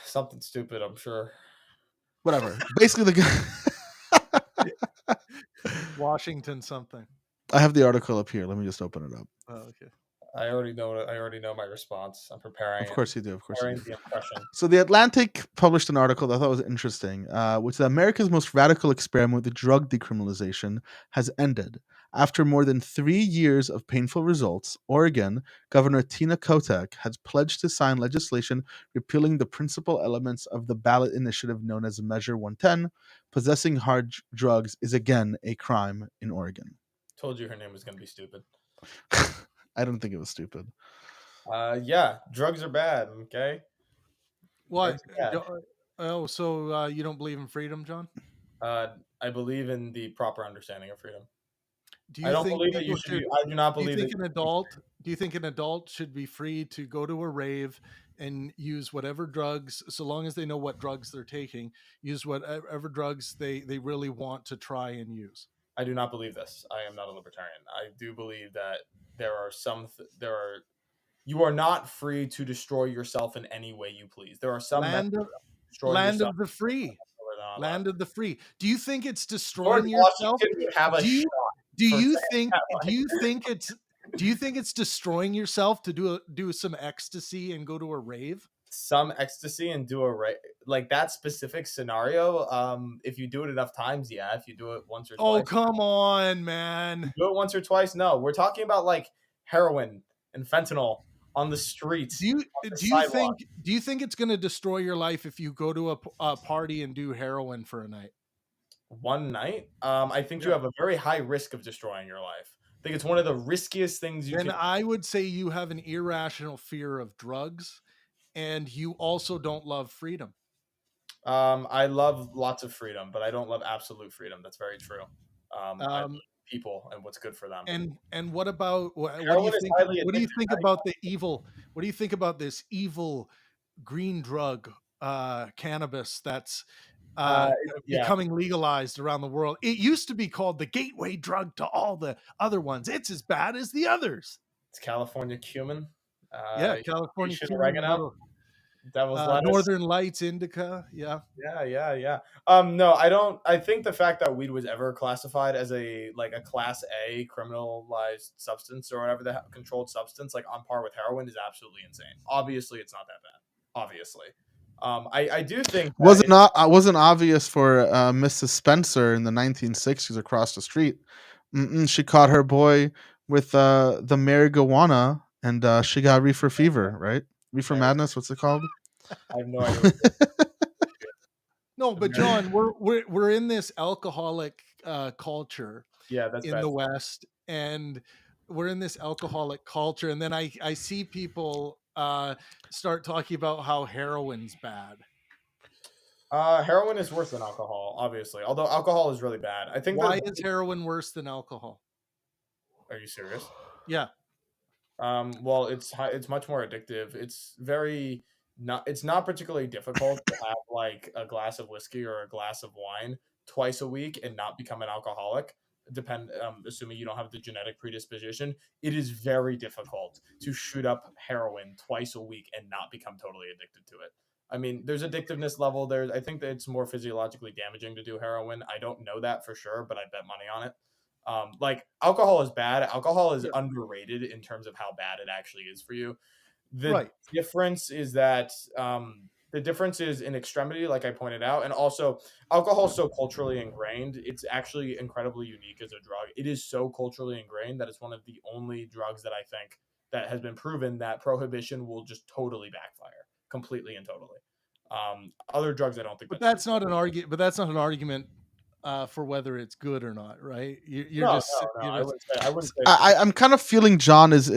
Something stupid, I'm sure. Whatever. Basically, Washington something. I have the article up here. Let me just open it up. Oh, okay. I already know my response. I'm preparing Of it. course you do. Of course you Preparing do. the impression. So the Atlantic published an article that I thought was interesting, which said America's most radical experiment with drug decriminalization has ended. After more than 3 years of painful results, Oregon Governor Tina Kotek has pledged to sign legislation repealing the principal elements of the ballot initiative known as Measure 110. Possessing hard drugs is again a crime in Oregon. Told you her name was gonna be stupid. I don't think it was stupid. Yeah, drugs are bad. Okay. What? Drugs are bad. Oh, so you don't believe in freedom, John? I believe in the proper understanding of freedom. Do I you don't think believe that you people should should? be. I do not Do you believe that. think an adult? Do you think an adult should be free to go to a rave and use whatever drugs, so long as they know what drugs they're taking, use whatever drugs they really want to try and use? I do not believe this. I am not a libertarian. I do believe that there are there are. You are not free to destroy yourself in any way you please. There are some Land methods of of destroying land yourself of the free. that are not allowed. Land of the free. Do you think it's George destroying yourself? Washington would have a Do you shot do for you saying think that. do you think it's do you think it's destroying yourself to do some ecstasy and go to a rave? Some ecstasy and do a like that specific scenario. If you do it enough times, yeah. If you do it once or Oh, twice, come on, man. do it once or twice. No, we're talking about like heroin and fentanyl on the streets, Do you on the do you sidewalk. think it's going to destroy your life if you go to a party and do heroin for a night? One night, I think you Yeah. have a very high risk of destroying your life. I think it's one of the riskiest things you Then can. I would say you have an irrational fear of drugs, and you also don't love freedom. I love lots of freedom, but I don't love absolute freedom. That's very true. I love Um, people and what's good for them. and what about what do you Heroin is think? highly What do you addictive. think about the evil? What do you think about this evil green drug, cannabis, that's uh, Yeah, becoming legalized around the world? It used to be called the gateway drug to all the other ones. It's as bad as the others. it's California cumin. Yeah, California Haitian cumin, oregano, devil's lettuce. Northern Lights indica. Yeah. Yeah. No, I don't. I think the fact that weed was ever classified as a class A criminalized substance or whatever the controlled substance, like on par with heroin, is absolutely insane. Obviously, it's not that bad. Obviously, I do think that Wasn't obvious for Mrs. Spencer in the 1960s across the street. She caught her boy with the marijuana, and she got reefer fever, right? Reefer madness. What's it called? I have no idea. No, but John, we're in this alcoholic culture Yeah, that's in bad. the West, and we're in this alcoholic culture, and then I see people start talking about how heroin's bad. Heroin is worse than alcohol, obviously. Although alcohol is really bad. I think. Why is heroin worse than alcohol? Are you serious? Yeah. Well, it's much more addictive. It's not particularly difficult to have like a glass of whiskey or a glass of wine twice a week and not become an alcoholic. Assuming you don't have the genetic predisposition, it is very difficult to shoot up heroin twice a week and not become totally addicted to it. I mean, there's addictiveness level. I think that it's more physiologically damaging to do heroin. I don't know that for sure, but I bet money on it. Like alcohol is bad. Alcohol is underrated in terms of how bad it actually is for you. The difference is that the difference is in extremity, like I pointed out, and also alcohol is so culturally ingrained. It's actually incredibly unique as a drug. It is so culturally ingrained that it's one of the only drugs that I think that has been proven that prohibition will just totally backfire completely and totally. Other drugs, I don't think. But that's not an argument. But that's not an argument for whether it's good or not, right? No, I wouldn't say. I'm kind of feeling John is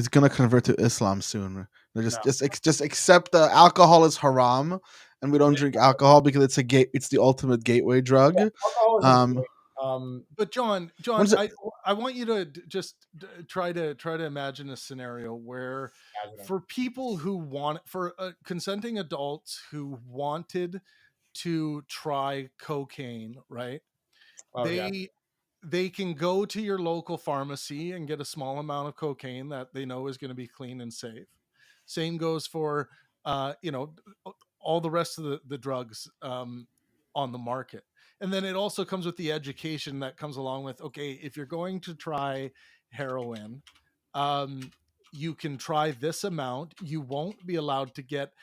going to convert to Islam soon. Just accept the alcohol is haram, and we don't drink alcohol because it's the ultimate gateway drug. But John, I want you to just try to imagine a scenario where for people who for consenting adults who wanted to try cocaine, right? They can go to your local pharmacy and get a small amount of cocaine that they know is going to be clean and safe. Same goes for all the rest of the drugs on the market. And then it also comes with the education that comes along with, okay, if you're going to try heroin, you can try this amount. You won't be allowed to get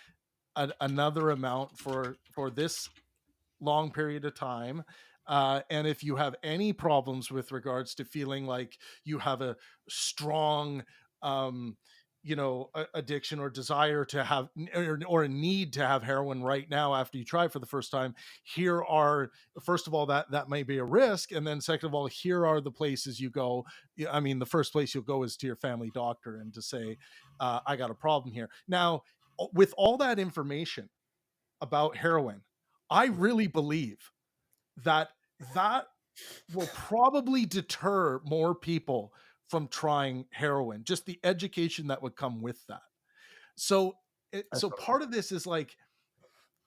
another amount for this long period of time. And if you have any problems with regards to feeling like you have a strong, addiction or desire to have, or a need to have heroin right now after you try it for the first time, here are, first of all, that may be a risk. And then second of all, here are the places you go. I mean, the first place you'll go is to your family doctor and to say, I got a problem here. Now, with all that information about heroin, I really believe that will probably deter more people from trying heroin, just the education that would come with that. So part of this is like,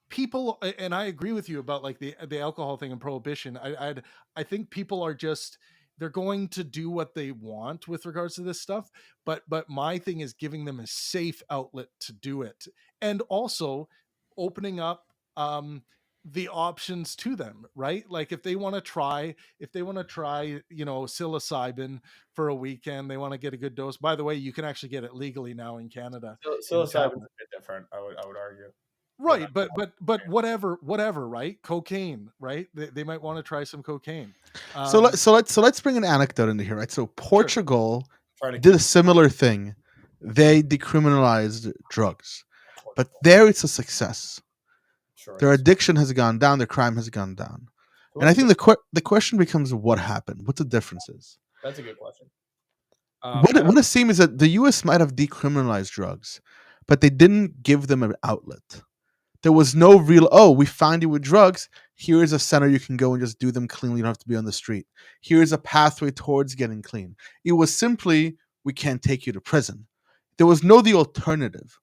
people, and I agree with you about like the alcohol thing and prohibition. I think people are just, they're going to do what they want with regards to this stuff, but my thing is giving them a safe outlet to do it, and also opening up the options to them, right? Like if they want to try psilocybin for a weekend, they want to get a good dose. By the way, you can actually get it legally now in Canada. Psilocybin's a bit different, I would argue. Right, but whatever, right? Cocaine, right? They might want to try some cocaine. So let's bring an anecdote into here, right? So Portugal Sure. did a similar thing. They decriminalized drugs, but there it's a success. Sure. Their addiction has gone down, their crime has gone down, and I think the question becomes, what happened? What the difference is? That's a good question. What it seems is that the U.S. might have decriminalized drugs, but they didn't give them an outlet. There was no real, we find you with drugs, here is a center you can go and just do them cleanly, you don't have to be on the street. Here is a pathway towards getting clean. It was simply, we can't take you to prison. There was no the alternative,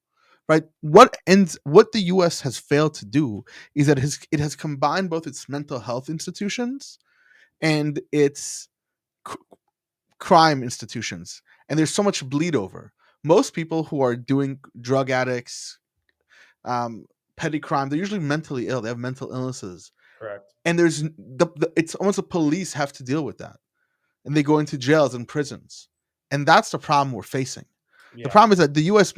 right? What the U.S. has failed to do is that it has combined both its mental health institutions and its crime institutions. And there's so much bleed over. Most people who are doing drug addicts, petty crime, they're usually mentally ill. They have mental illnesses. Correct. And there's it's almost the police have to deal with that. And they go into jails and prisons. And that's the problem we're facing. Yeah. The problem is that the U.S.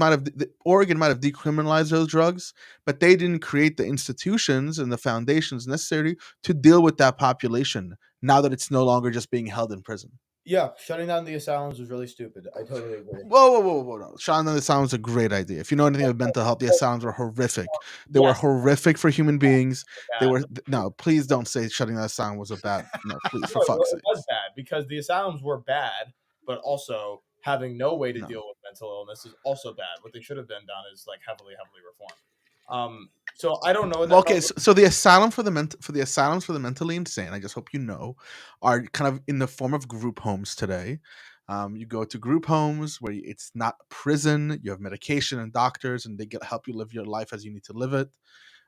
Oregon might have decriminalized those drugs, but they didn't create the institutions and the foundations necessary to deal with that population now that it's no longer just being held in prison. Yeah, shutting down the asylums was really stupid. I totally agree. Whoa. No. Shutting down the asylums is a great idea. If you know anything about mental health, the asylums were horrific. They were horrific for human beings. They were please don't say shutting down the asylum was a bad. No, please, for fuck's sake. It was bad because the asylums were bad, but also having no way to deal with mental illness is also bad. What they should have been done is like heavily reformed. So I don't know. So the asylum for the asylums for the mentally insane, I just hope you know, are kind of in the form of group homes today. You go to group homes where it's not prison. You have medication and doctors, and they help you live your life as you need to live it.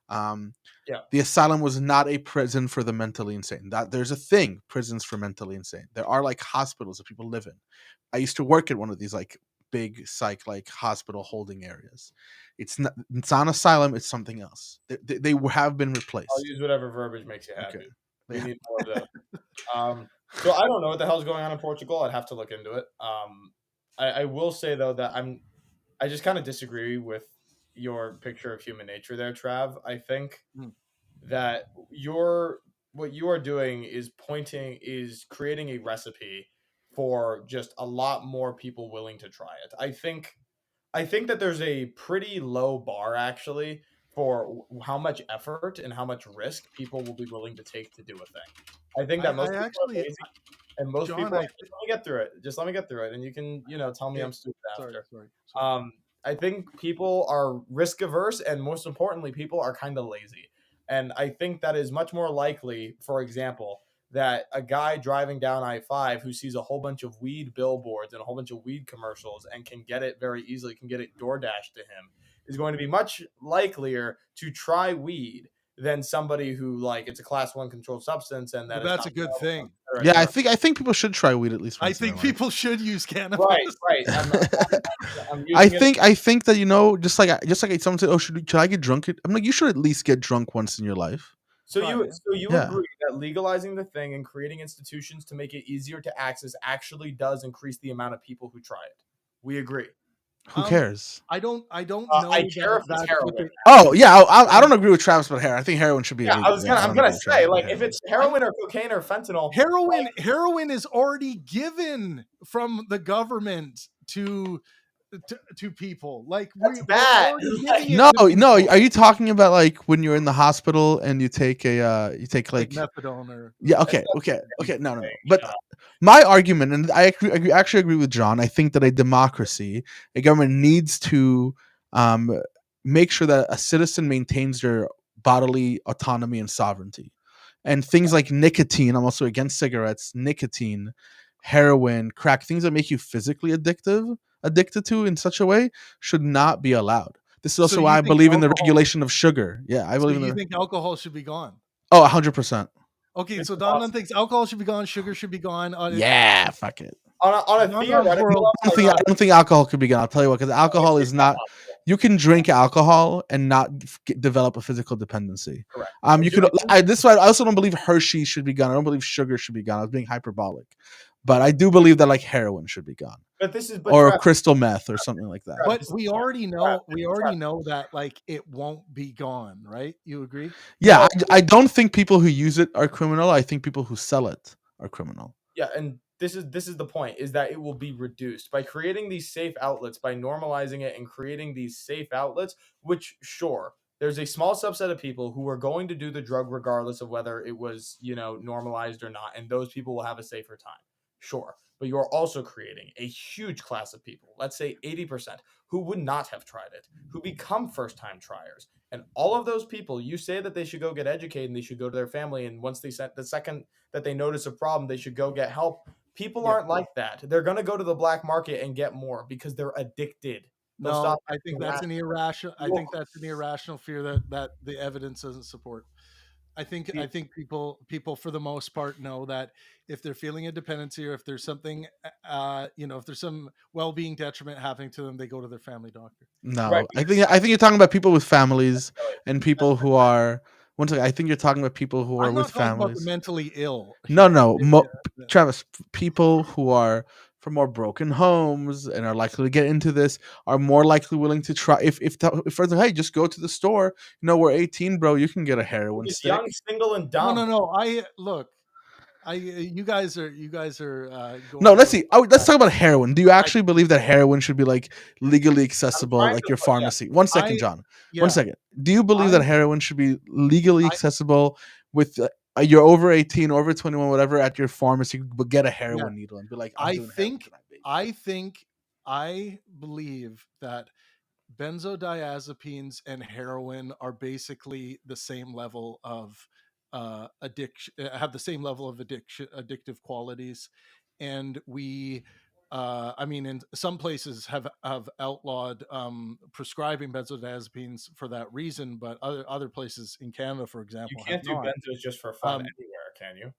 The asylum was not a prison for the mentally insane. That there's a thing, prisons for mentally insane. There are like hospitals that people live in. I used to work at one of these like big psych like hospital holding areas. It's not an asylum, it's something else. They have been replaced. I'll use whatever verbiage makes you happy. Okay. We need more of that. So I don't know what the hell's going on in Portugal. I'd have to look into it. I will say though that I just kind of disagree with your picture of human nature there, Trav. I think that what you are doing is creating a recipe for just a lot more people willing to try it. I think that there's a pretty low bar actually for how much effort and how much risk people will be willing to take to do a thing. I think that most people are lazy, and most people. Just let me get through it. Just let me get through it, and you can tell me I'm stupid after. Sorry. I think people are risk averse, and most importantly, people are kind of lazy. And I think that is much more likely, for example, that a guy driving down I-5 who sees a whole bunch of weed billboards and a whole bunch of weed commercials and can get it very easily, can get it DoorDashed to him, is going to be much likelier to try weed than somebody who like it's a class 1 controlled substance and that's a good thing. Yeah, I think people should try weed at least once. I think people should use cannabis. Right. I think that just like someone said, should I get drunk? I'm like, you should at least get drunk once in your life. So you agree that legalizing the thing and creating institutions to make it easier to access actually does increase the amount of people who try it. We agree. Who cares? I don't know I care if it's that's what heroin. they, Oh yeah, I don't agree with Travis about heroin. I think heroin should be Yeah, illegal. I'm gonna say, like, if it's heroin I- or cocaine or fentanyl, heroin is already given from the government to people. Like that's we're bad. already Like, giving it No, to no. people, Are you talking about like when you're in the hospital and you take like like methadone or yeah? that's Okay. No. shut But up. my argument, and actually agree with John. I think that a democracy, a government needs to make sure that a citizen maintains their bodily autonomy and sovereignty. And things like nicotine, I'm also against cigarettes, nicotine, heroin, crack, things that make you physically addicted to in such a way should not be allowed. This is So also you why I think believe in the alcohol- regulation of sugar. Yeah, I so believe in you the think alcohol should be gone? 100%. Okay, It's so Don awesome. thinks alcohol should be gone, sugar should be gone. Yeah, fuck it. On a Not theoretical world. level, I don't think alcohol could be gone. I'll tell you what, because alcohol is not. You can drink alcohol and not develop a physical dependency. correct. You could. This is why I also don't believe Hershey should be gone. I don't believe sugar should be gone. I was being hyperbolic, but I do believe that like heroin should be gone, But this is or Travis, crystal meth or something like that. But this we is- already know that like it won't be gone, right? You agree? Yeah, I don't think people who use it are criminal. I think people who sell it are criminal. Yeah, and this is the point, is that it will be reduced by creating these safe outlets, by normalizing it and creating these safe outlets, which sure, there's a small subset of people who are going to do the drug regardless of whether it was, normalized or not, and those people will have a safer time. Sure. But you're also creating a huge class of people, let's say 80%, who would not have tried it, who become first-time triers. And all of those people, you say that they should go get educated and they should go to their family, and once the second that they notice a problem, they should go get help. People aren't like that. They're going to go to the black market and get more because they're addicted. They'll No, stop I think that's an irrational. I think that's an irrational fear that the evidence doesn't support. I think people for the most part know that if they're feeling a dependency or if there's something, if there's some well-being detriment happening to them, they go to their family doctor. No, Right. I think you're talking about people with families and people who are. One second, I think you're talking about people who are I'm with not talking about families. the mentally ill. No, Yeah. Travis, people who are from more broken homes and are likely to get into this are more likely willing to try. If friends are, hey, just go to the store. We're 18, bro. You can get a heroin He's stick. young, single, and dumb. No. You guys are going No, let's from- see. Let's talk about heroin. Do you actually believe that heroin should be like legally accessible, trying like to your put- yeah. pharmacy? One second, I- John. yeah. 1 second. Do you believe that I- heroin should be legally accessible with you're over 18, over 21, whatever, at your pharmacy, but get a heroin needle and be like, I'm doing heroin tonight, baby. I believe that benzodiazepines and heroin are basically the same level of addiction, have the same level of addictive qualities, and we in some places have outlawed prescribing benzodiazepines for that reason, but other places in Canada, for example, You can't do have not. benzos just for fun Um, anywhere, can you?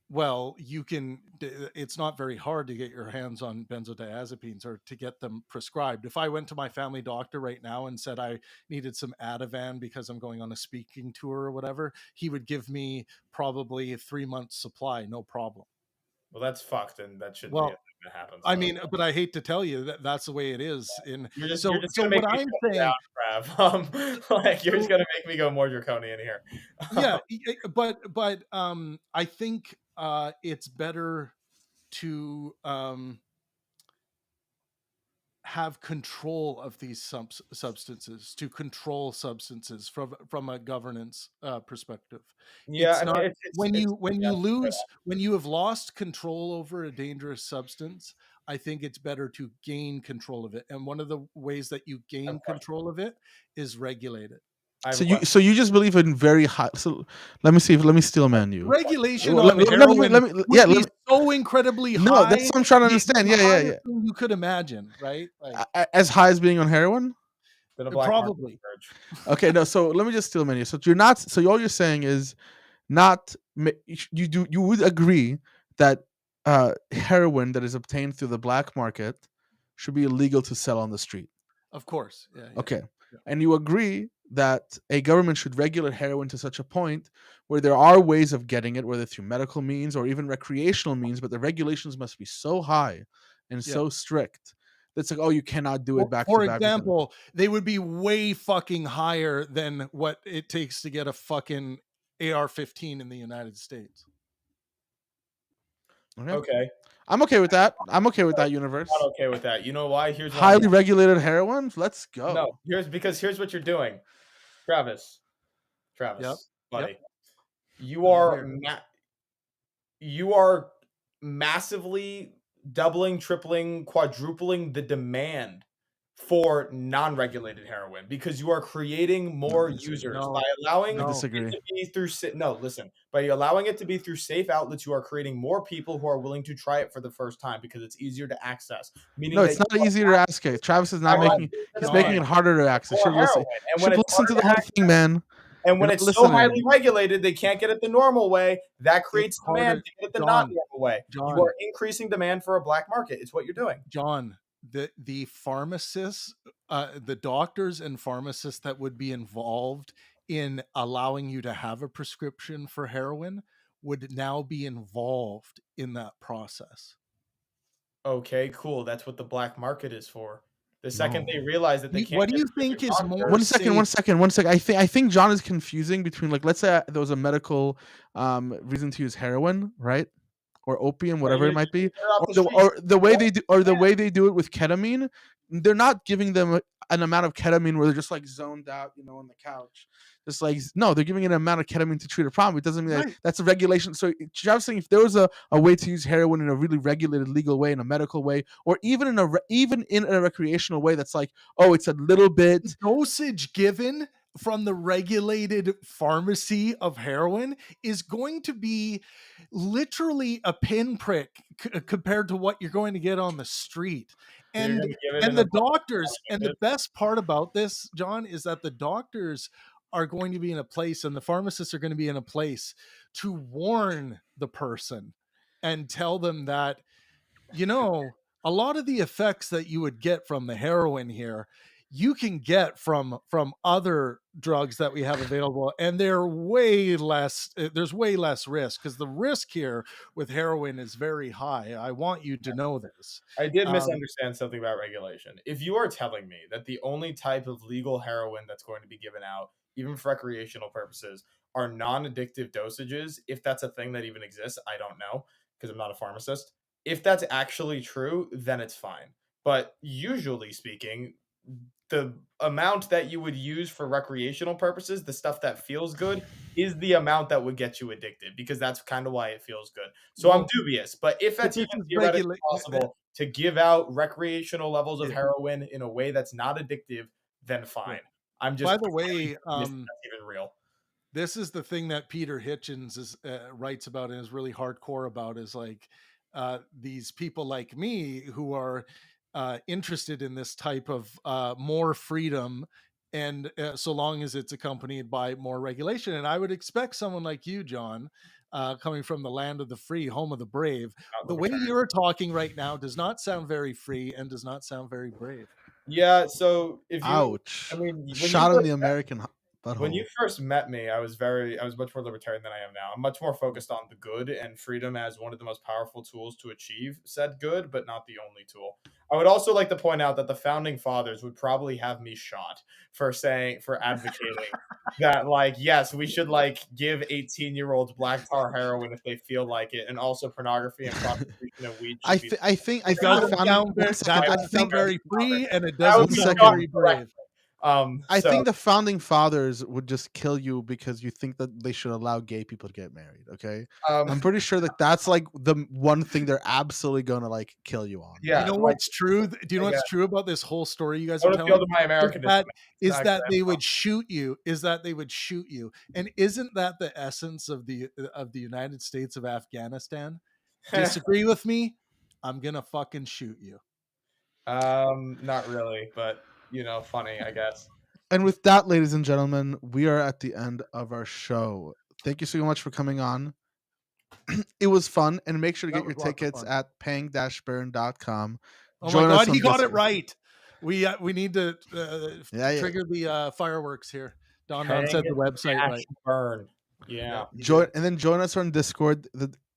Well, you can. It's not very hard to get your hands on benzodiazepines or to get them prescribed. If I went to my family doctor right now and said I needed some Ativan because I'm going on a speaking tour or whatever, he would give me probably a 3-month supply, no problem. Well, that's fucked, and that shouldn't Well, be a thing that happens. I mean, but I hate to tell you that that's the way it is. you're just So gonna make what me I'm go saying, down, Trav. Like you're just gonna make me go more draconian here. yeah, but I think it's better to have control of these substances, to control substances from a governance perspective. Yeah, It's I mean, not it's- when it's- you yeah, when you have lost control over a dangerous substance. I think it's better to gain control of it, and one of the ways that you gain control of it is regulate it. So you just believe in very high. So let me steel man you. Regulation Let on me- heroin let me- would yeah, be let me- so incredibly high. No, that's what I'm trying to the understand. highest Yeah. thing you could imagine, right? Like, As high as being on heroin? Than a black market probably. research. Okay, no. So let me just steal menu. So you're not. So all you're saying is not. You would agree that heroin that is obtained through the black market should be illegal to sell on the street. Of course. Yeah. Okay. And you agree that a government should regulate heroin to such a point where there are ways of getting it, whether through medical means or even recreational means, but the regulations must be so high and so strict that's like, oh, you cannot do it back For to back. example, they would be way fucking higher than what it takes to get a fucking AR-15 in the United States. Okay. I'm okay with that. I'm okay with that universe. Not okay with that. You know why? Here's why. Highly regulated heroin. Let's go. No, here's what you're doing, Travis. Yep. Buddy, Yep. you are massively doubling, tripling, quadrupling the demand for non-regulated heroin because you are creating more users by allowing it to be through by allowing it to be through safe outlets. You are creating more people who are willing to try it for the first time because it's easier to access. Meaning no, it's not easier to access. Travis is not making. He's making it harder to access. Should listen to the whole thing, man. And when it's so highly regulated, they can't get it the normal way. That creates demand to get it the not normal way. You are increasing demand for a black market. It's what you're doing. John, the pharmacists, the doctors and pharmacists that would be involved in allowing you to have a prescription for heroin would now be involved in that process. Okay, cool. That's what the black market is for. The second they realize that they can't. What do you think is more? One second. I think John is confusing between, like, let's say there was a medical reason to use heroin, right? Or opium, whatever it might be, or the way they do it with ketamine. They're not giving them an amount of ketamine where they're just like zoned out, on the couch. Just like, no, they're giving it an amount of ketamine to treat a problem. It doesn't mean that that's a regulation. So I was saying, if there was a way to use heroin in a really regulated, legal way, in a medical way, or even in a recreational way, that's like, oh, it's a little bit dosage given from the regulated pharmacy of heroin is going to be literally a pinprick compared to what you're going to get on the street. And the doctors, and the best part about this, John, is that the doctors are going to be in a place, and the pharmacists are going to be in a place to warn the person and tell them that, a lot of the effects that you would get from the heroin here, you can get from other drugs that we have available, and they're way less. There's way less risk because the risk here with heroin is very high. I want you to know this. I did misunderstand something about regulation. If you are telling me that the only type of legal heroin that's going to be given out, even for recreational purposes, are non-addictive dosages, if that's a thing that even exists, I don't know because I'm not a pharmacist. If that's actually true, then it's fine. But usually speaking, the amount that you would use for recreational purposes, the stuff that feels good, is the amount that would get you addicted because that's kind of why it feels good. So I'm dubious, but if that's even theoretically possible to give out recreational levels of heroin in a way that's not addictive, then fine. I'm just, by the way, that's even real. This is the thing that Peter Hitchens writes about and is really hardcore about, is like these people like me who are interested in this type of more freedom, and so long as it's accompanied by more regulation. And I would expect someone like you, John, coming from the land of the free, home of the brave, the way you're talking right now does not sound very free and does not sound very brave. Yeah, so if you, ouch, I mean, shot in the American butthole. When you first met me, I was much more libertarian than I am now. I'm much more focused on the good and freedom as one of the most powerful tools to achieve said good, but not the only tool. I would also like to point out that the founding fathers would probably have me shot for advocating that, like, yes, we should like give 18-year-olds black tar heroin if they feel like it, and also pornography and prostitution and weed. I think the sound very free, and it doesn't sound very brave. I think the founding fathers would just kill you because you think that they should allow gay people to get married. Okay, I'm pretty sure that that's like the one thing they're absolutely gonna like kill you on. Yeah, what's true? Do you know what's true about this whole story you guys are telling? Is that they would shoot you? Is that they would shoot you? And isn't that the essence of the United States of Afghanistan? Disagree with me? I'm gonna fucking shoot you. Not really, but. Funny, I guess. And with that, ladies and gentlemen, we are at the end of our show. Thank you so much for coming on. It was fun, and make sure to get your tickets at pang-burn.com. Oh my God, he got it right. We need to trigger the fireworks here. Don said the website right. Burn. Yeah. Join us on Discord.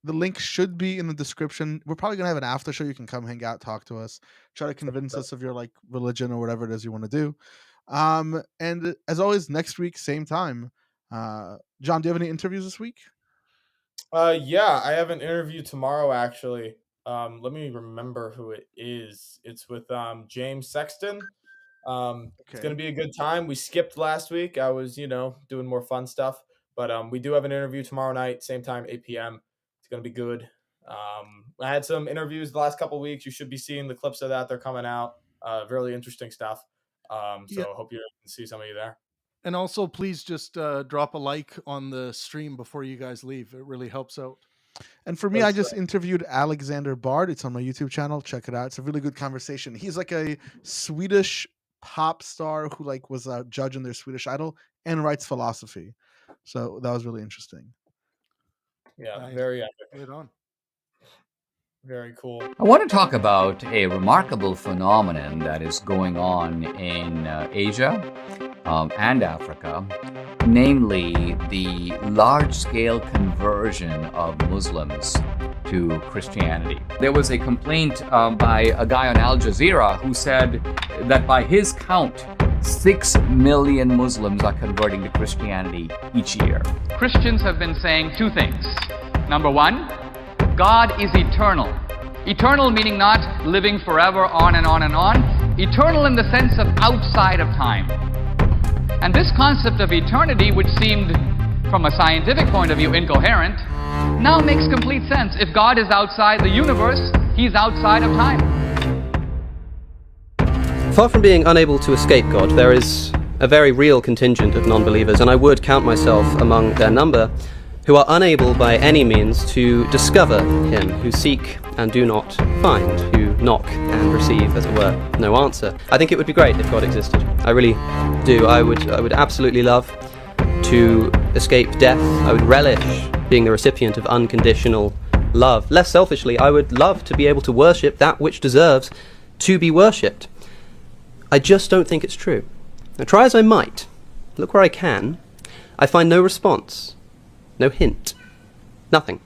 The link should be in the description. We're probably gonna have an after show. You can come hang out, talk to us, try to convince us of your like religion or whatever it is you want to do. And as always, next week, same time. John, do you have any interviews this week? Yeah, I have an interview tomorrow actually. Let me remember who it is. It's with James Sexton. It's gonna be a good time. We skipped last week. I was, doing more fun stuff, but we do have an interview tomorrow night, same time, 8 p.m. It's gonna be good. I had some interviews the last couple of weeks. You should be seeing the clips of that. They're coming out. Really interesting stuff. So I hope you can see some of you there. And also, please just drop a like on the stream before you guys leave. It really helps out. And for me, I just interviewed Alexander Bard. It's on my YouTube channel. Check it out. It's a really good conversation. He's like a Swedish pop star who like was a judge in their Swedish Idol and writes philosophy. So that was really interesting. Yeah, very epic. Right on. Very cool. I want to talk about a remarkable phenomenon that is going on in Asia and Africa, namely the large-scale conversion of Muslims to Christianity. There was a complaint by a guy on Al Jazeera who said that by his count, 6 million Muslims are converting to Christianity each year. Christians have been saying two things. Number one, God is eternal. Eternal meaning not living forever on and on and on. Eternal in the sense of outside of time. And this concept of eternity, which seemed, from a scientific point of view, incoherent, now makes complete sense. If God is outside the universe, he's outside of time. Far from being unable to escape God, there is a very real contingent of non-believers, and I would count myself among their number, who are unable by any means to discover him, who seek and do not find, who knock and receive, as it were, no answer. I think it would be great if God existed. I really do. I would absolutely love to escape death. I would relish being the recipient of unconditional love. Less selfishly, I would love to be able to worship that which deserves to be worshipped. I just don't think it's true. Now, try as I might, look where I can, I find no response. No hint. Nothing.